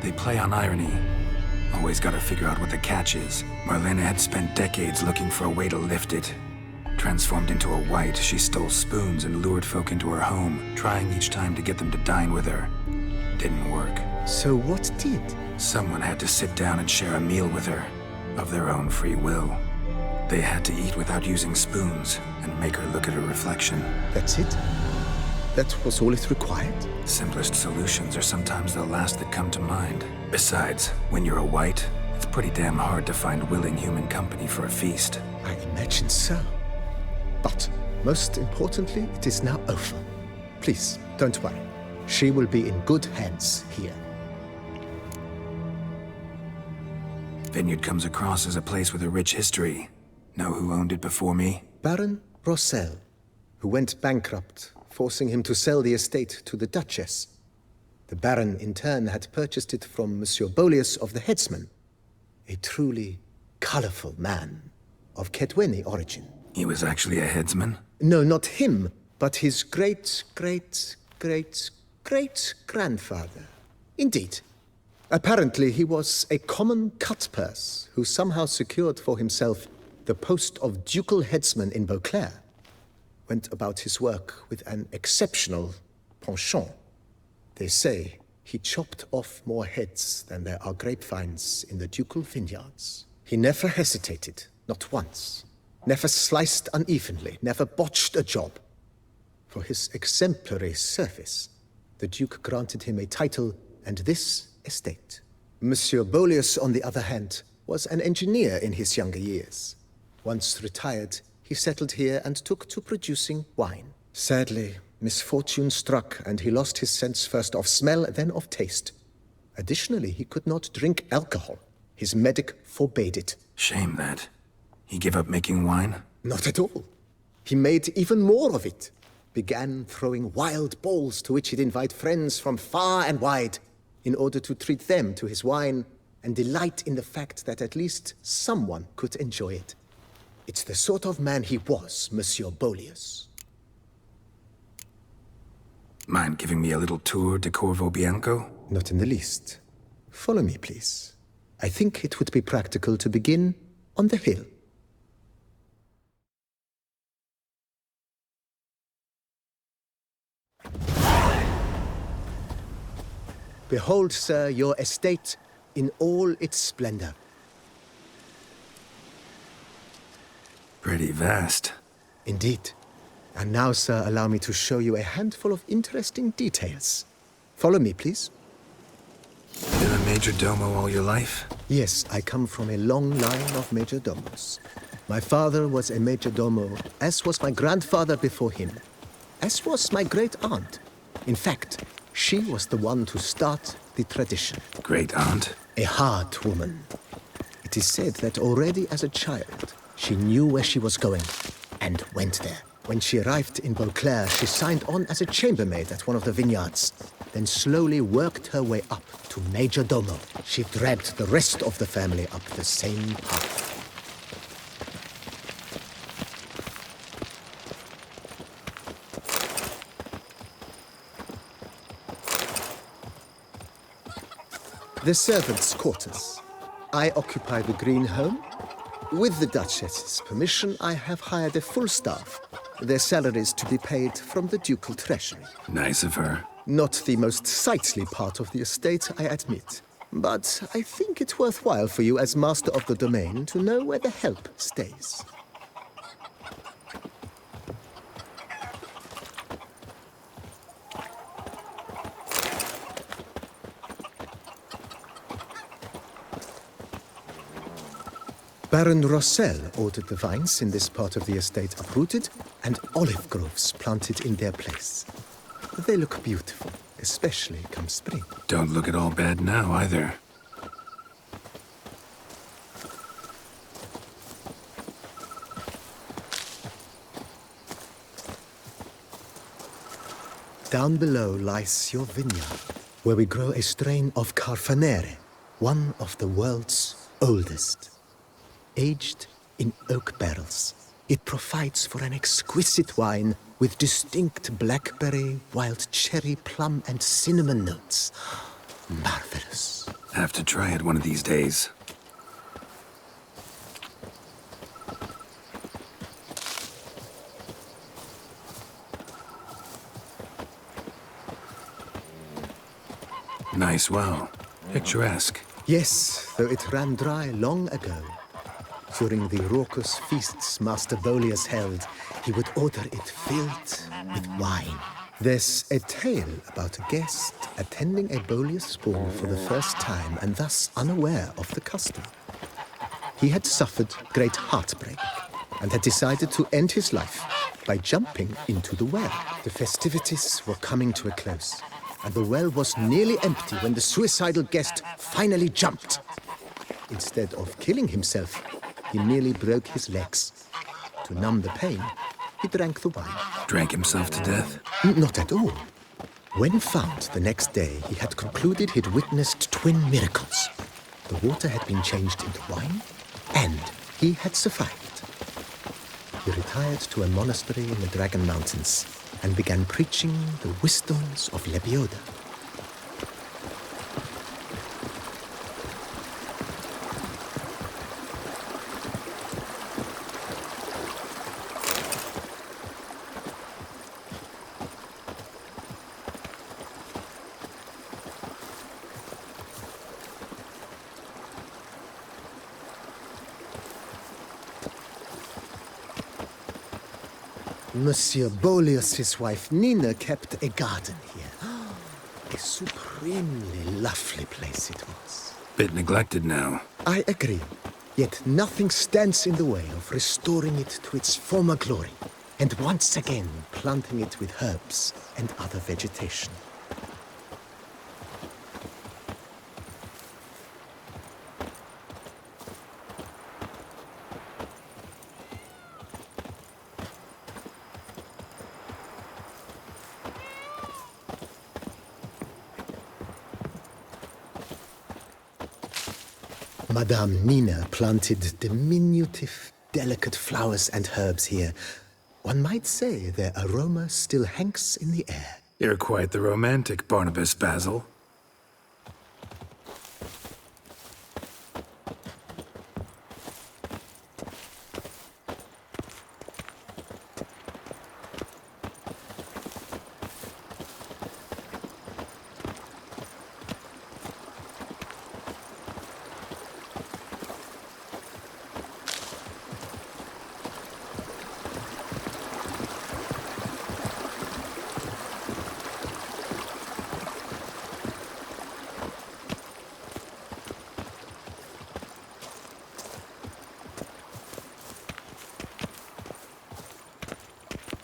They play on irony. Always gotta figure out what the catch is. Marlena had spent decades looking for a way to lift it. Transformed into a wight, she stole spoons and lured folk into her home, trying each time to get them to dine with her. Didn't work. So what did? Someone had to sit down and share a meal with her, of their own free will. They had to eat without using spoons, and make her look at her reflection. That's it? That was all it required? Simplest solutions are sometimes the last that come to mind. Besides, when you're a wight, it's pretty damn hard to find willing human company for a feast. I imagine so. But, most importantly, it is now over. Please, don't worry. She will be in good hands here. Vineyard comes across as a place with a rich history. Know who owned it before me? Baron Rossel, who went bankrupt, forcing him to sell the estate to the Duchess. The Baron, in turn, had purchased it from Monsieur Bolius of the Headsman, a truly colorful man of Kedweni origin. He was actually a headsman? No, not him, but his great-great-great-great-grandfather. Indeed. Apparently, he was a common cut-purse who somehow secured for himself the post of ducal headsman in Beauclair. Went about his work with an exceptional penchant. They say he chopped off more heads than there are grapevines in the ducal vineyards. He never hesitated, not once. Never sliced unevenly, never botched a job. For his exemplary service, the Duke granted him a title and this estate. Monsieur Bolius, on the other hand, was an engineer in his younger years. Once retired, he settled here and took to producing wine. Sadly, misfortune struck and he lost his sense first of smell, then of taste. Additionally, he could not drink alcohol. His medic forbade it. Shame that. He gave up making wine? Not at all. He made even more of it. Began throwing wild balls to which he'd invite friends from far and wide in order to treat them to his wine and delight in the fact that at least someone could enjoy it. It's the sort of man he was, Monsieur Bolius. Mind giving me a little tour de Corvo Bianco? Not in the least. Follow me, please. I think it would be practical to begin on the hill. Behold, sir, your estate in all its splendor. Pretty vast. Indeed. And now, sir, allow me to show you a handful of interesting details. Follow me, please. Been a major domo all your life? Yes, I come from a long line of major domos. My father was a major domo, as was my grandfather before him, as was my great-aunt. In fact, she was the one to start the tradition. Great-aunt? A hard woman. It is said that already as a child, she knew where she was going and went there. When she arrived in Beauclair, she signed on as a chambermaid at one of the vineyards, then slowly worked her way up to major domo. She dragged the rest of the family up the same path. The servants' quarters. I occupy the green home. With the Duchess's permission, I have hired a full staff. Their salaries to be paid from the ducal treasury. Nice of her. Not the most sightly part of the estate, I admit. But I think it's worthwhile for you as master of the domain to know where the help stays. Baron Rossel ordered the vines in this part of the estate uprooted and olive groves planted in their place. They look beautiful, especially come spring. Don't look at all bad now, either. Down below lies your vineyard, where we grow a strain of Carfanere, one of the world's oldest. Aged in oak barrels, it provides for an exquisite wine with distinct blackberry, wild cherry, plum, and cinnamon notes. Marvelous. Have to try it one of these days. Nice well. Picturesque. Yes, though it ran dry long ago. During the raucous feasts Master Bolius held, he would order it filled with wine. There's a tale about a guest attending a Bolius ball for the first time and thus unaware of the custom. He had suffered great heartbreak and had decided to end his life by jumping into the well. The festivities were coming to a close, and the well was nearly empty when the suicidal guest finally jumped. Instead of killing himself, he merely broke his legs. To numb the pain, he drank the wine. Drank himself to death? Not at all. When found the next day, he had concluded he'd witnessed twin miracles. The water had been changed into wine, and he had survived. He retired to a monastery in the Dragon Mountains and began preaching the wisdoms of Lebioda. Monsieur Bolius's wife Nina kept a garden here. A supremely lovely place it was. Bit neglected now. I agree. Yet nothing stands in the way of restoring it to its former glory, and once again planting it with herbs and other vegetation. Madame Nina planted diminutive, delicate flowers and herbs here. One might say their aroma still hangs in the air. You're quite the romantic, Barnabas Basil.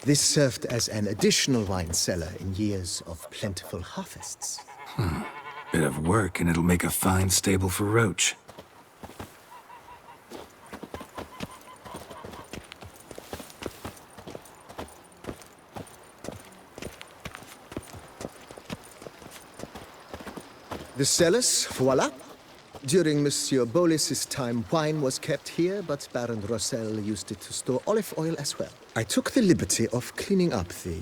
This served as an additional wine cellar in years of plentiful harvests. Bit of work and it'll make a fine stable for Roach. The cellars, voila. During Monsieur Bolis's time, wine was kept here, but Baron Rossel used it to store olive oil as well. I took the liberty of cleaning up the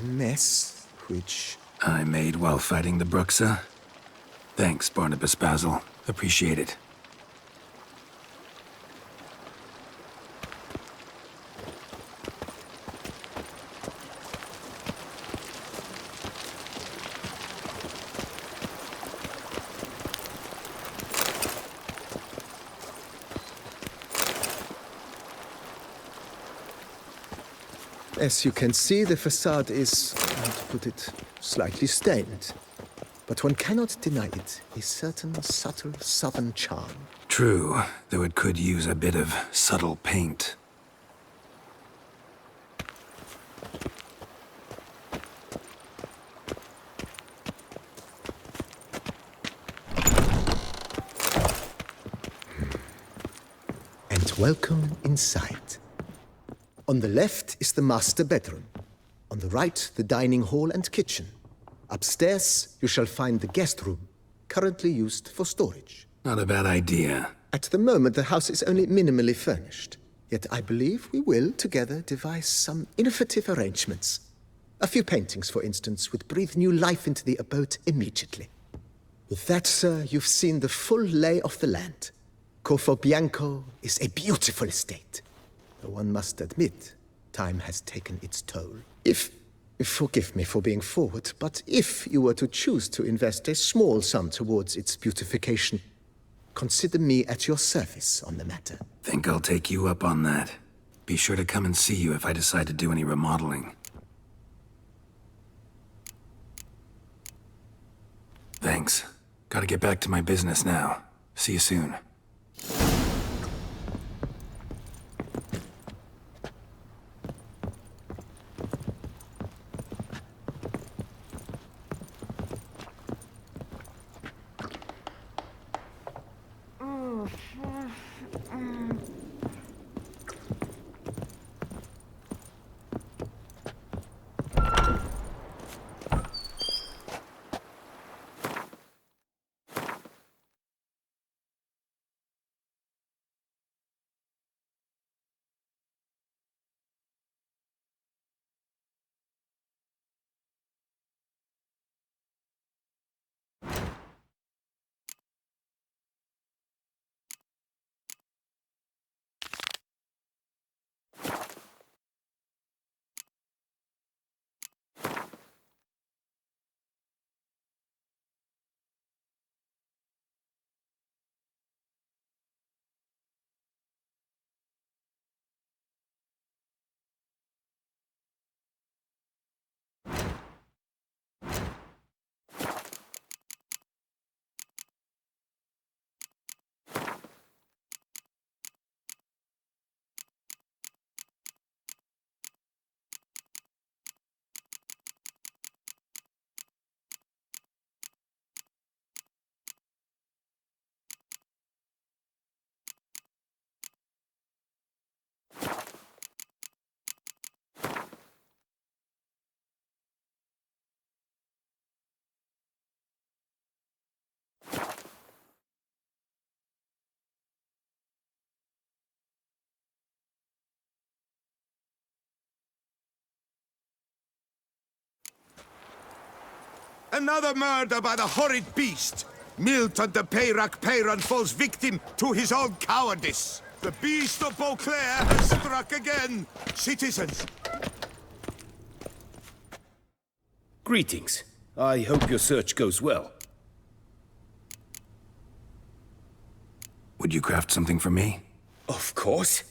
mess, which... I made while fighting the Bruxa. Thanks, Barnabas Basil. Appreciate it. As you can see, the facade is, how to put it, slightly stained. But one cannot deny it a certain subtle southern charm. True, though it could use a bit of subtle paint. And welcome inside. On the left is the master bedroom. On the right, the dining hall and kitchen. Upstairs, you shall find the guest room, currently used for storage. Not a bad idea. At the moment, the house is only minimally furnished. Yet I believe we will, together, devise some innovative arrangements. A few paintings, for instance, would breathe new life into the abode immediately. With that, sir, you've seen the full lay of the land. Corvo Bianco is a beautiful estate. Though one must admit, time has taken its toll. Forgive me for being forward, but if you were to choose to invest a small sum towards its beautification, consider me at your service on the matter. Think I'll take you up on that. Be sure to come and see you if I decide to do any remodeling. Thanks. Gotta get back to my business now. See you soon. Another murder by the horrid beast! Milton de Peyrac Peyron falls victim to his own cowardice. The beast of Beauclair has struck again. Citizens! Greetings. I hope your search goes well. Would you craft something for me? Of course.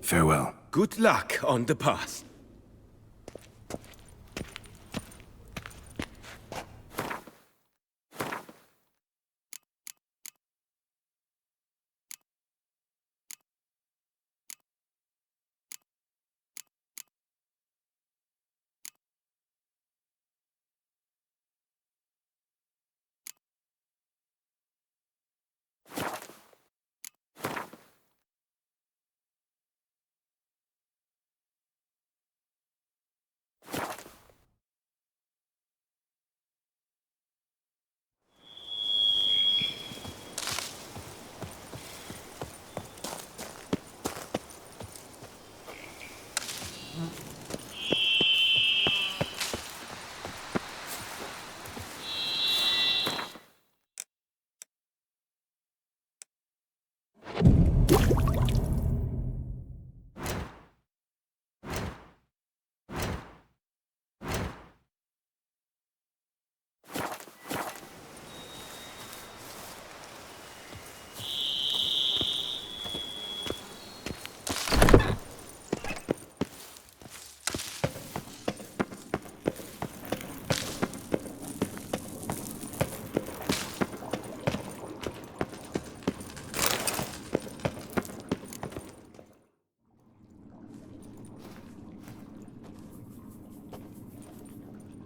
Farewell. Good luck on the path.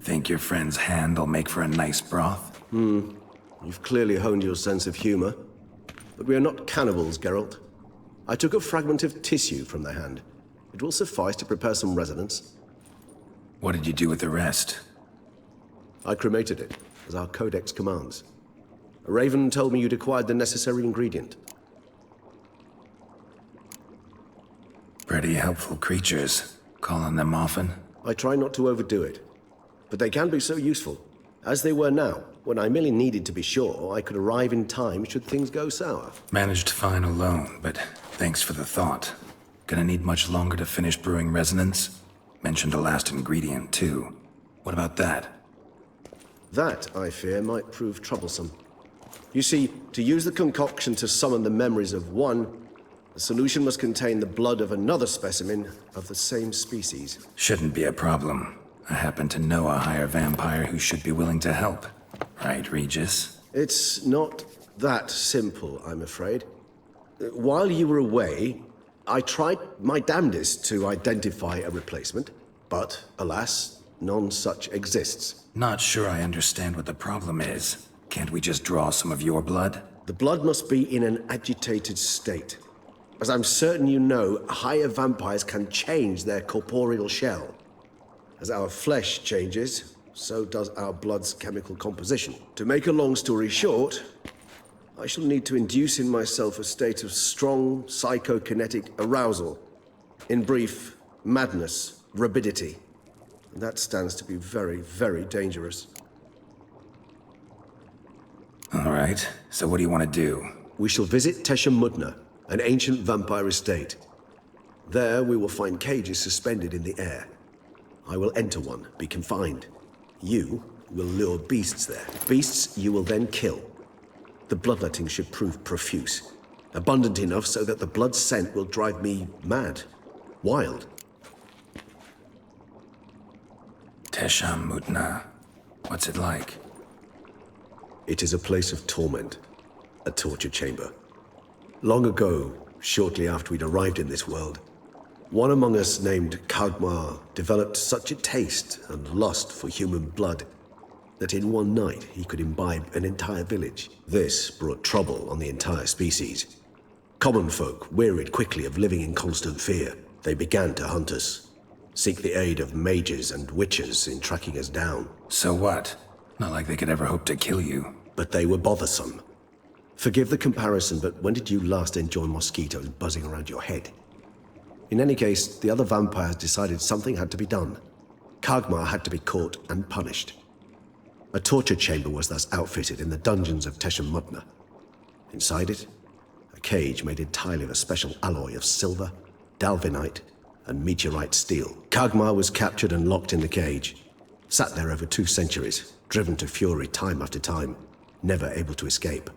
Think your friend's hand'll make for a nice broth? You've clearly honed your sense of humor. But we are not cannibals, Geralt. I took a fragment of tissue from their hand. It will suffice to prepare some resonance. What did you do with the rest? I cremated it, as our codex commands. A raven told me you'd acquired the necessary ingredient. Pretty helpful creatures. Call on them often? I try not to overdo it. But they can be so useful, as they were now, when I merely needed to be sure I could arrive in time should things go sour. Managed fine alone, but thanks for the thought. Gonna need much longer to finish brewing resonance? Mentioned the last ingredient, too. What about that? That, I fear, might prove troublesome. You see, to use the concoction to summon the memories of one, the solution must contain the blood of another specimen of the same species. Shouldn't be a problem. I happen to know a higher vampire who should be willing to help. Right, Regis? It's not that simple, I'm afraid. While you were away, I tried my damnedest to identify a replacement, but alas, none such exists. Not sure I understand what the problem is. Can't we just draw some of your blood? The blood must be in an agitated state. As I'm certain you know, higher vampires can change their corporeal shell. As our flesh changes, so does our blood's chemical composition. To make a long story short, I shall need to induce in myself a state of strong psychokinetic arousal. In brief, madness, rabidity. And that stands to be very, very dangerous. All right, so what do you want to do? We shall visit Tesha Mudna, an ancient vampire estate. There we will find cages suspended in the air. I will enter one, be confined. You will lure beasts there. Beasts you will then kill. The bloodletting should prove profuse. Abundant enough so that the blood scent will drive me mad. Wild. Tesha Mudna. What's it like? It is a place of torment. A torture chamber. Long ago, shortly after we'd arrived in this world, one among us named Kagmar developed such a taste and lust for human blood that in one night he could imbibe an entire village. This brought trouble on the entire species. Common folk wearied quickly of living in constant fear. They began to hunt us, seek the aid of mages and witches in tracking us down. So what? Not like they could ever hope to kill you. But they were bothersome. Forgive the comparison, but when did you last enjoy mosquitoes buzzing around your head? In any case, the other vampires decided something had to be done. Kagmar had to be caught and punished. A torture chamber was thus outfitted in the dungeons of Tesha Mudna. Inside it, a cage made entirely of a special alloy of silver, dalvinite, and meteorite steel. Kagmar was captured and locked in the cage. Sat there over 2 centuries, driven to fury time after time, never able to escape.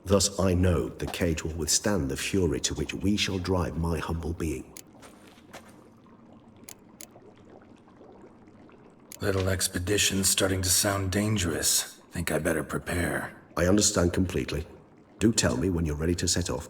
Thus I know the cage will withstand the fury to which we shall drive my humble being. Little expedition's starting to sound dangerous. Think I better prepare. I understand completely. Do tell me when you're ready to set off.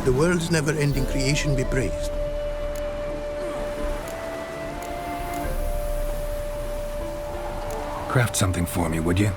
The world's never-ending creation be praised. Craft something for me, would you?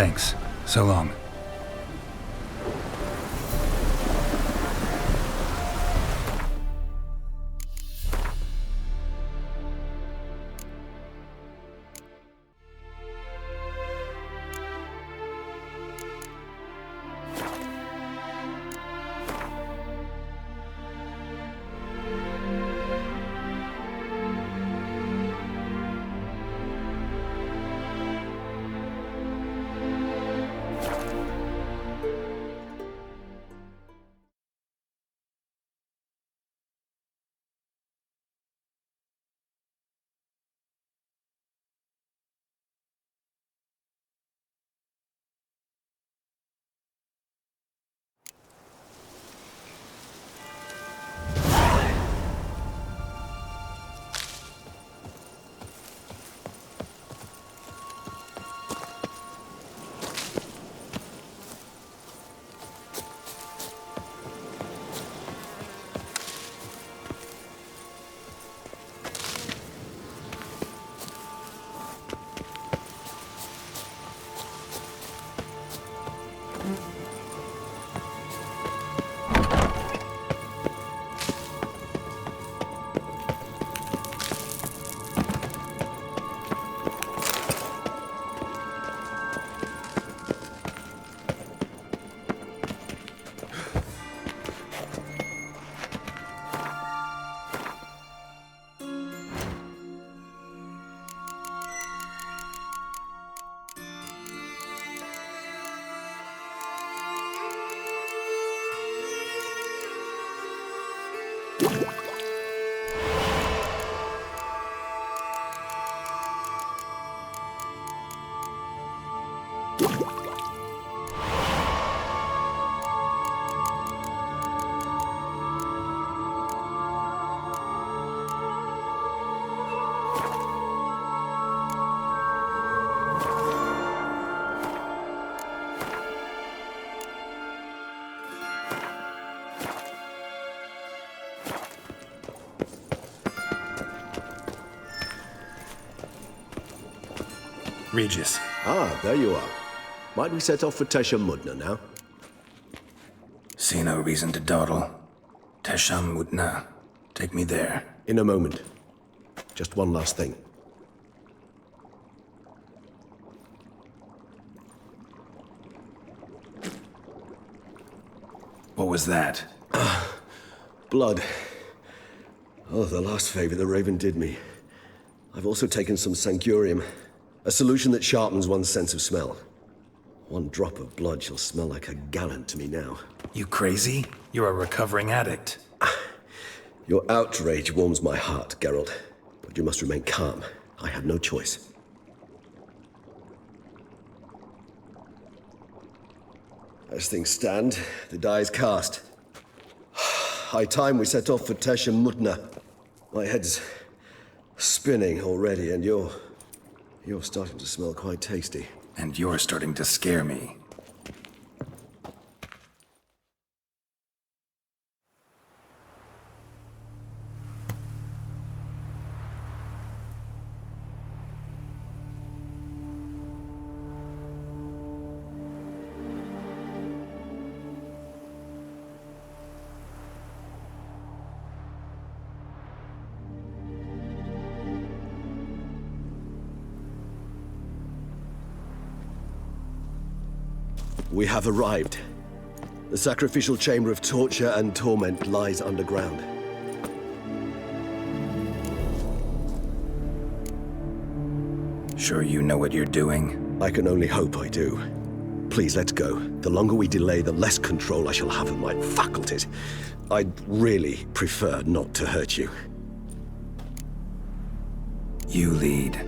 Thanks. So long. Regis. Ah, there you are. Might we set off for Tesham Mudna now? See no reason to dawdle. Tesham Mudna. Take me there. In a moment. Just one last thing. What was that? Blood. Oh, the last favor the Raven did me. I've also taken some Sancurium. A solution that sharpens one's sense of smell. One drop of blood shall smell like a gallon to me now. You crazy? You're a recovering addict. Your outrage warms my heart, Geralt. But you must remain calm. I have no choice. As things stand, the die is cast. High time we set off for Tesham Mudna. My head's spinning already, and you're starting to smell quite tasty. And you're starting to scare me. We have arrived. The sacrificial chamber of torture and torment lies underground. Sure you know what you're doing? I can only hope I do. Please, let's go. The longer we delay, the less control I shall have of my faculties. I'd really prefer not to hurt you. You lead.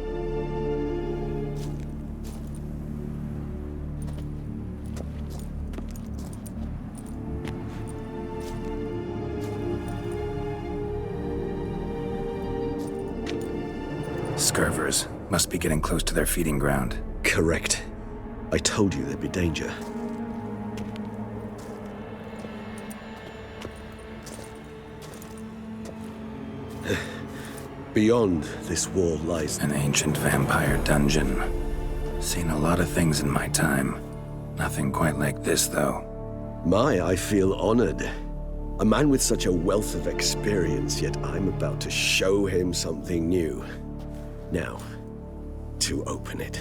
Scurvers. Must be getting close to their feeding ground. Correct. I told you there'd be danger. Beyond this wall lies an ancient vampire dungeon. Seen a lot of things in my time. Nothing quite like this, though. I feel honored. A man with such a wealth of experience, yet I'm about to show him something new. Now, to open it.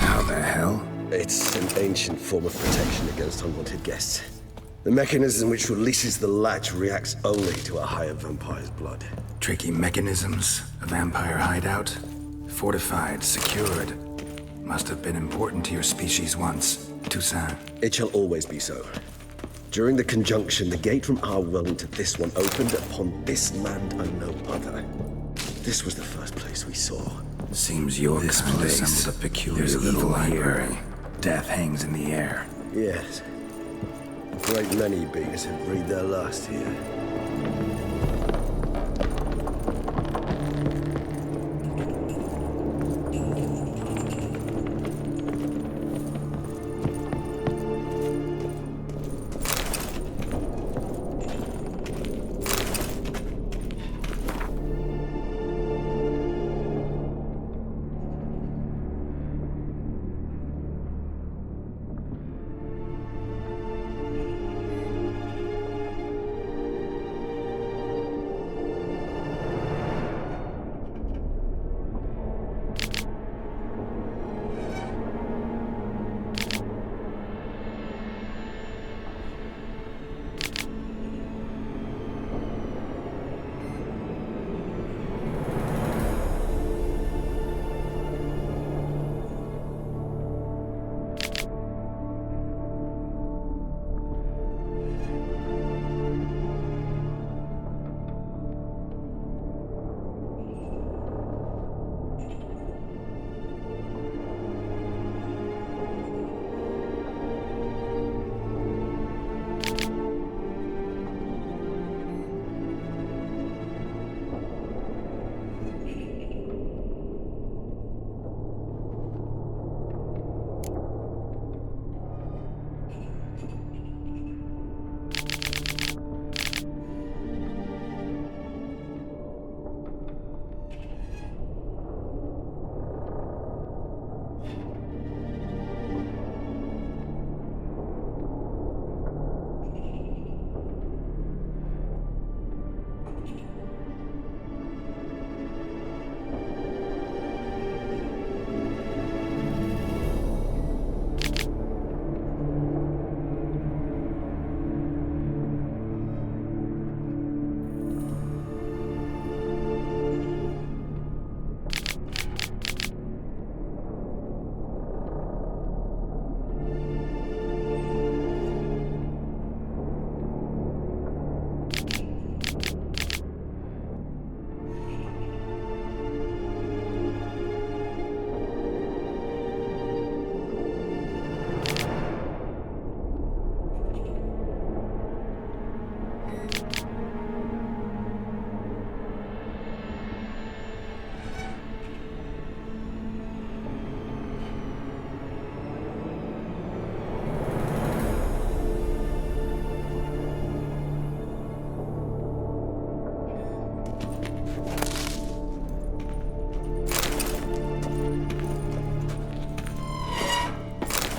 How the hell? It's an ancient form of protection against unwanted guests. The mechanism which releases the latch reacts only to a higher vampire's blood. Tricky mechanisms, a vampire hideout, fortified, secured. Must have been important to your species once, Toussaint. It shall always be so. During the conjunction, the gate from our world into this one opened upon this land and no other. This was the first place we saw. Seems your This kind place, assembled a peculiar there's a evil little library. here. Death hangs in the air. Yes. A great many beings have breathed their last here.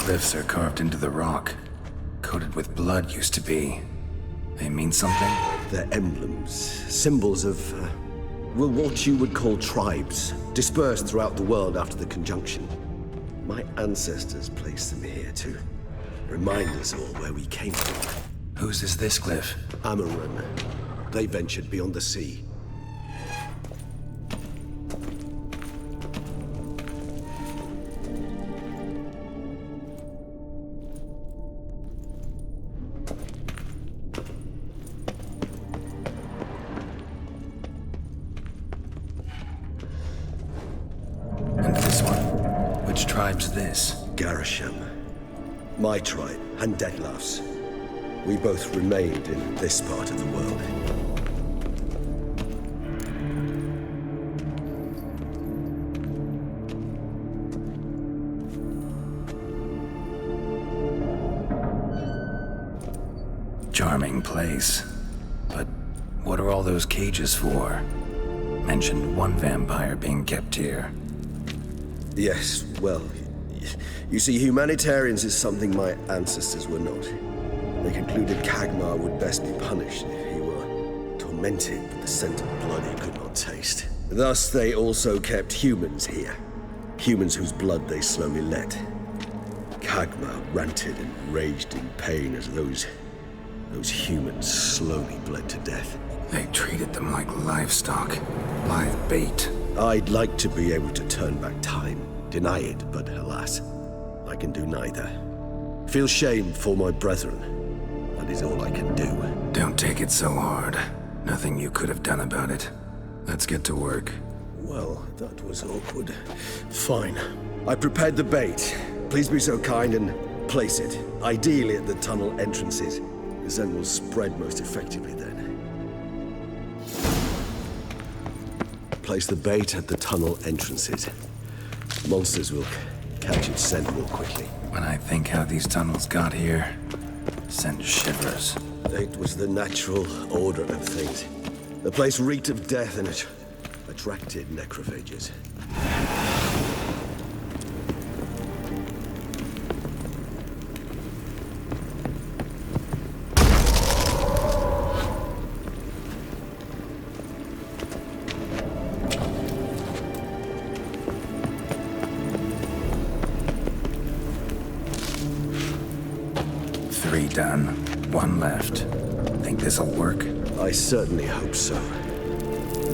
Glyphs are carved into the rock. Coated with blood used to be. They mean something? They're emblems, symbols of, well, what you would call tribes, dispersed throughout the world after the conjunction. My ancestors placed them here to remind us all where we came from. Whose is this glyph? Amaran. They ventured beyond the sea. Tribe's this? Garisham. My tribe, and Detlaf's. We both remained in this part of the world. charming place. But what are all those cages for? Mentioned one vampire being kept here. Yes, well, you see, humanitarians is something my ancestors were not. They concluded Kagmar would best be punished if he were tormented with the scent of blood he could not taste. Thus, they also kept humans here. Humans whose blood they slowly let. Kagmar ranted and raged in pain as those humans slowly bled to death. They treated them like livestock, live bait. I'd like to be able to turn back time, deny it, but alas, I can do neither. Feel shame for my brethren. That is all I can do. Don't take it so hard. Nothing you could have done about it. Let's get to work. Well, that was awkward. Fine. I prepared the bait. Please be so kind and place it, ideally at the tunnel entrances. The scent will spread most effectively then. Place the bait at the tunnel entrances. Monsters will catch its scent more quickly. When I think how these tunnels got here, send shivers. It was the natural order of things. The place reeked of death and it attracted necrophages. Done. One left. Think this'll work? I certainly hope so.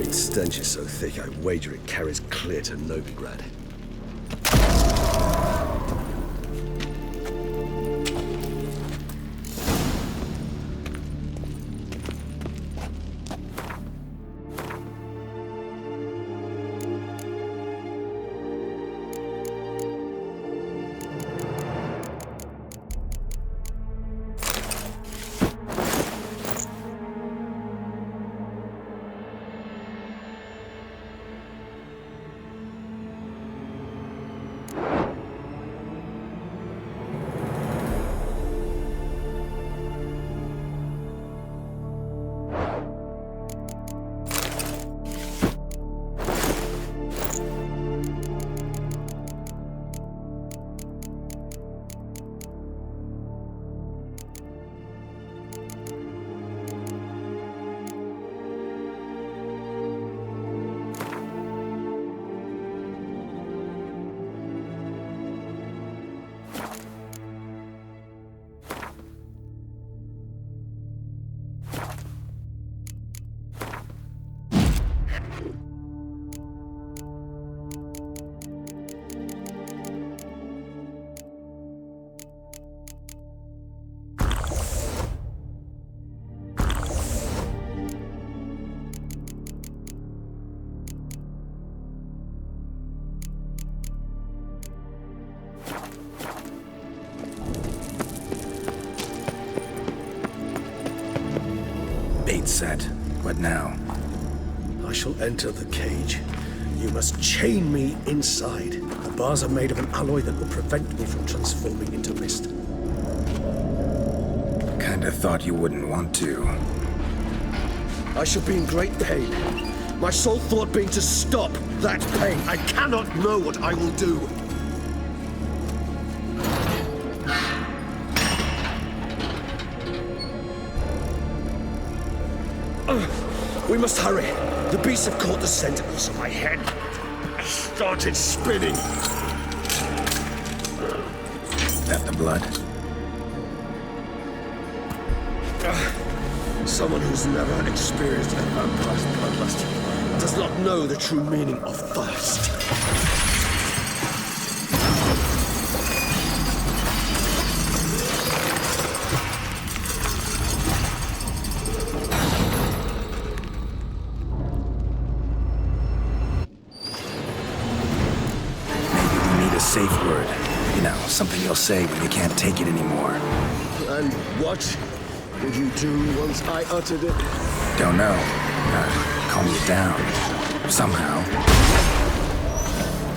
Its stench is so thick, I wager it carries clear to Novigrad. Set. What now? I shall enter the cage. You must chain me inside. The bars are made of an alloy that will prevent me from transforming into mist. Kinda thought you wouldn't want to. I shall be in great pain. My sole thought being to stop that pain. I cannot know what I will do. We must hurry. The beasts have caught the sentinels on my head. I started spinning. That the blood? Someone who's never experienced a vampire's bloodlust does not know the true meaning of thirst. Safe word. You know, something you'll say when you can't take it anymore. And what would you do once I uttered it? Don't know. Calm you down. Somehow.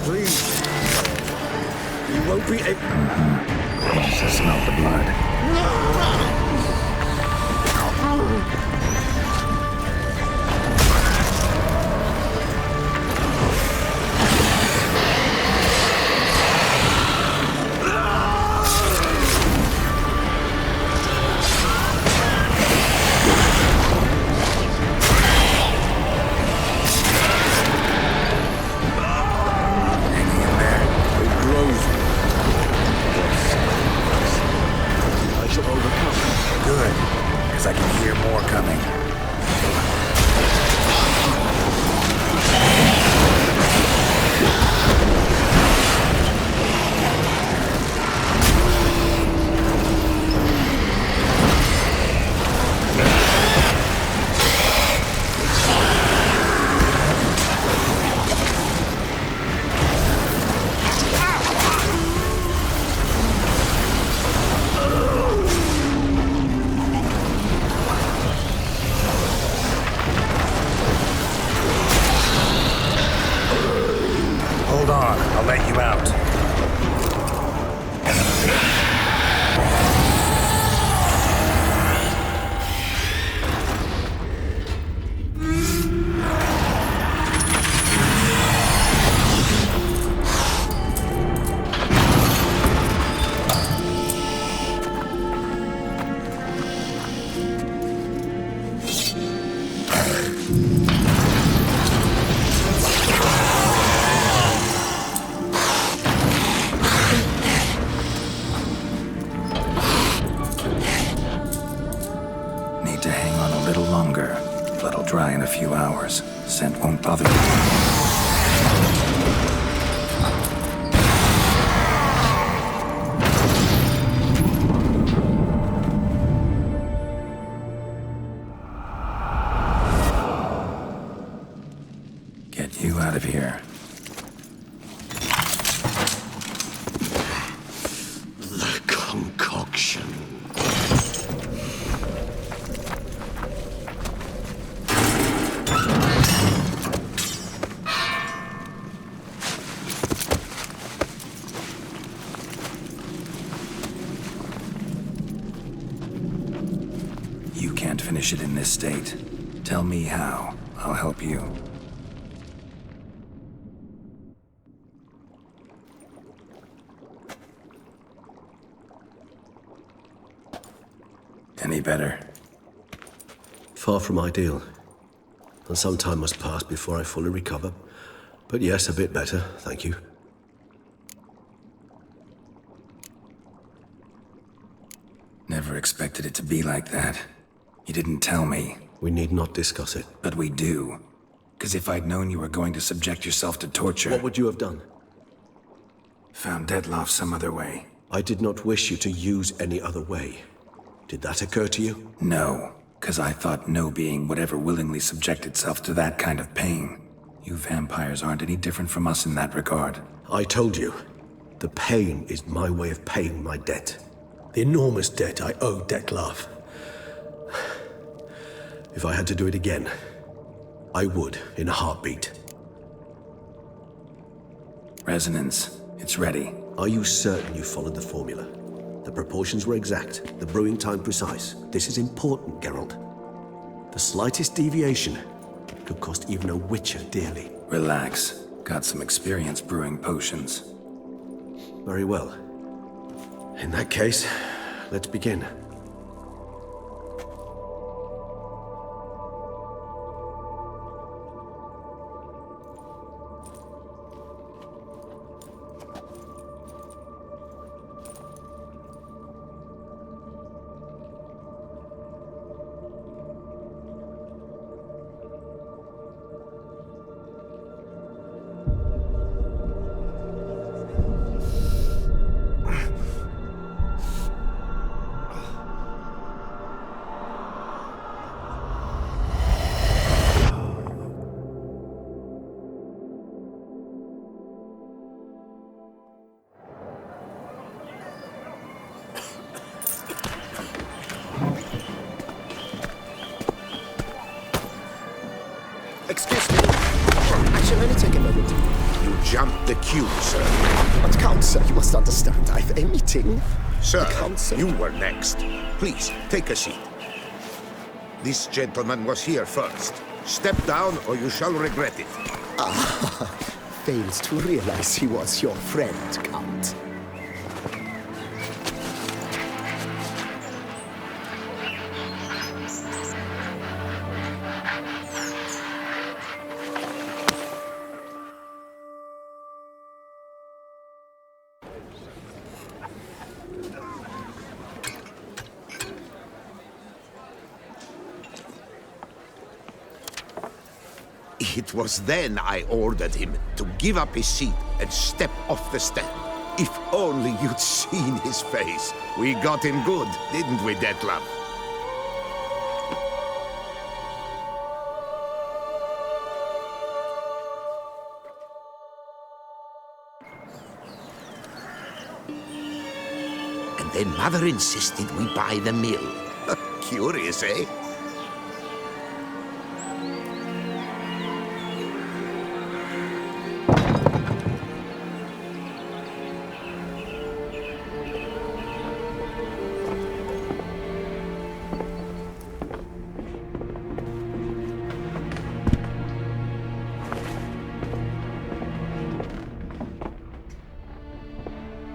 Please. You won't be able... I smell the blood. dry in a few hours. Scent won't bother you. Get you out of here. The concoction. You can't finish it in this state. Tell me how. I'll help you. Any better? Far from ideal. And some time must pass before I fully recover. But yes, a bit better, thank you. Never expected it to be like that. You didn't tell me. We need not discuss it. But we do. Because if I'd known you were going to subject yourself to torture... What would you have done? Found Detloff some other way. I did not wish you to use any other way. Did that occur to you? No, because I thought no being would ever willingly subject itself to that kind of pain. You vampires aren't any different from us in that regard. I told you, the pain is my way of paying my debt. The enormous debt I owe Detloff. If I had to do it again, I would in a heartbeat. Resonance, it's ready. Are you certain you followed the formula? The proportions were exact, the brewing time precise. This is important, Geralt. The slightest deviation could cost even a witcher dearly. Relax. Got some experience brewing potions. Very well. In that case, let's begin. Excuse me. Actually, only take a moment. You jumped the queue, sir. But Count, sir, you must understand. I've a meeting. Sir, Count, sir. you were next. Please, take a seat. This gentleman was here first. Step down or you shall regret it. Fails to realize he was your friend, Count. It was then I ordered him to give up his seat and step off the stand. If only you'd seen his face. We got him good, didn't we, Detlef? And then Mother insisted we buy the mill. Curious, eh?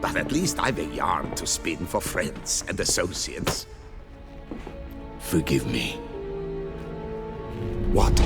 But at least I've a yarn to spin for friends and associates. Forgive me. What?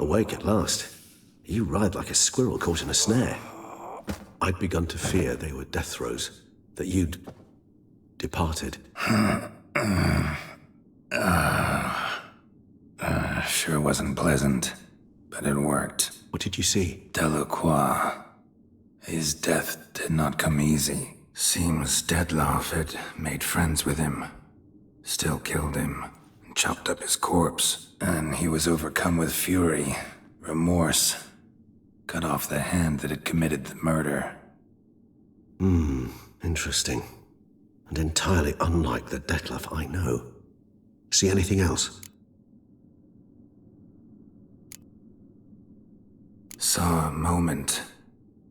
Awake at last. You ride like a squirrel caught in a snare. I'd begun to fear they were death throes, that you'd departed. Sure wasn't pleasant, but it worked. What did you see? Delacroix. His death did not come easy. Seems Detlef had made friends with him. Still killed him, and chopped up his corpse. And he was overcome with fury, remorse. Cut off the hand that had committed the murder. Interesting. And entirely unlike the Detlef I know. See anything else? Saw a moment.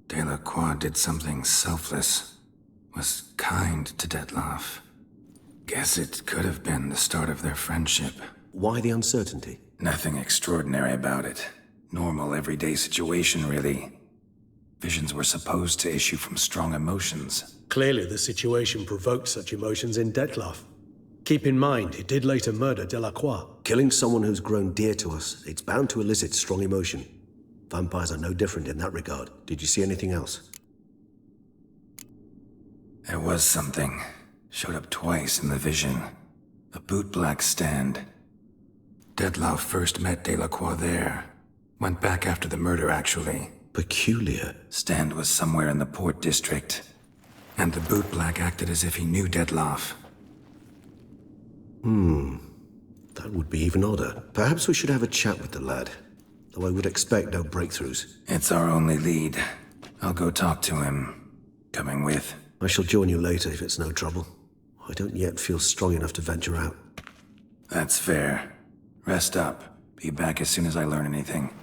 Delacroix did something selfless. Was kind to Detlef. Guess it could have been the start of their friendship. Why the uncertainty? Nothing extraordinary about it. Normal, everyday situation, really. Visions were supposed to issue from strong emotions. Clearly, the situation provoked such emotions in Detlef. Keep in mind, he did later murder Delacroix. Killing someone who's grown dear to us, it's bound to elicit strong emotion. Vampires are no different in that regard. Did you see anything else? There was something. Showed up twice in the vision. A bootblack stand. Detlef first met Delacroix there. Went back after the murder, actually. Peculiar. Stand was somewhere in the Port District. And the bootblack acted as if he knew Detlef. That would be even odder. Perhaps we should have a chat with the lad. Though I would expect no breakthroughs. It's our only lead. I'll go talk to him. Coming with? I shall join you later if it's no trouble. I don't yet feel strong enough to venture out. That's fair. Rest up. Be back as soon as I learn anything.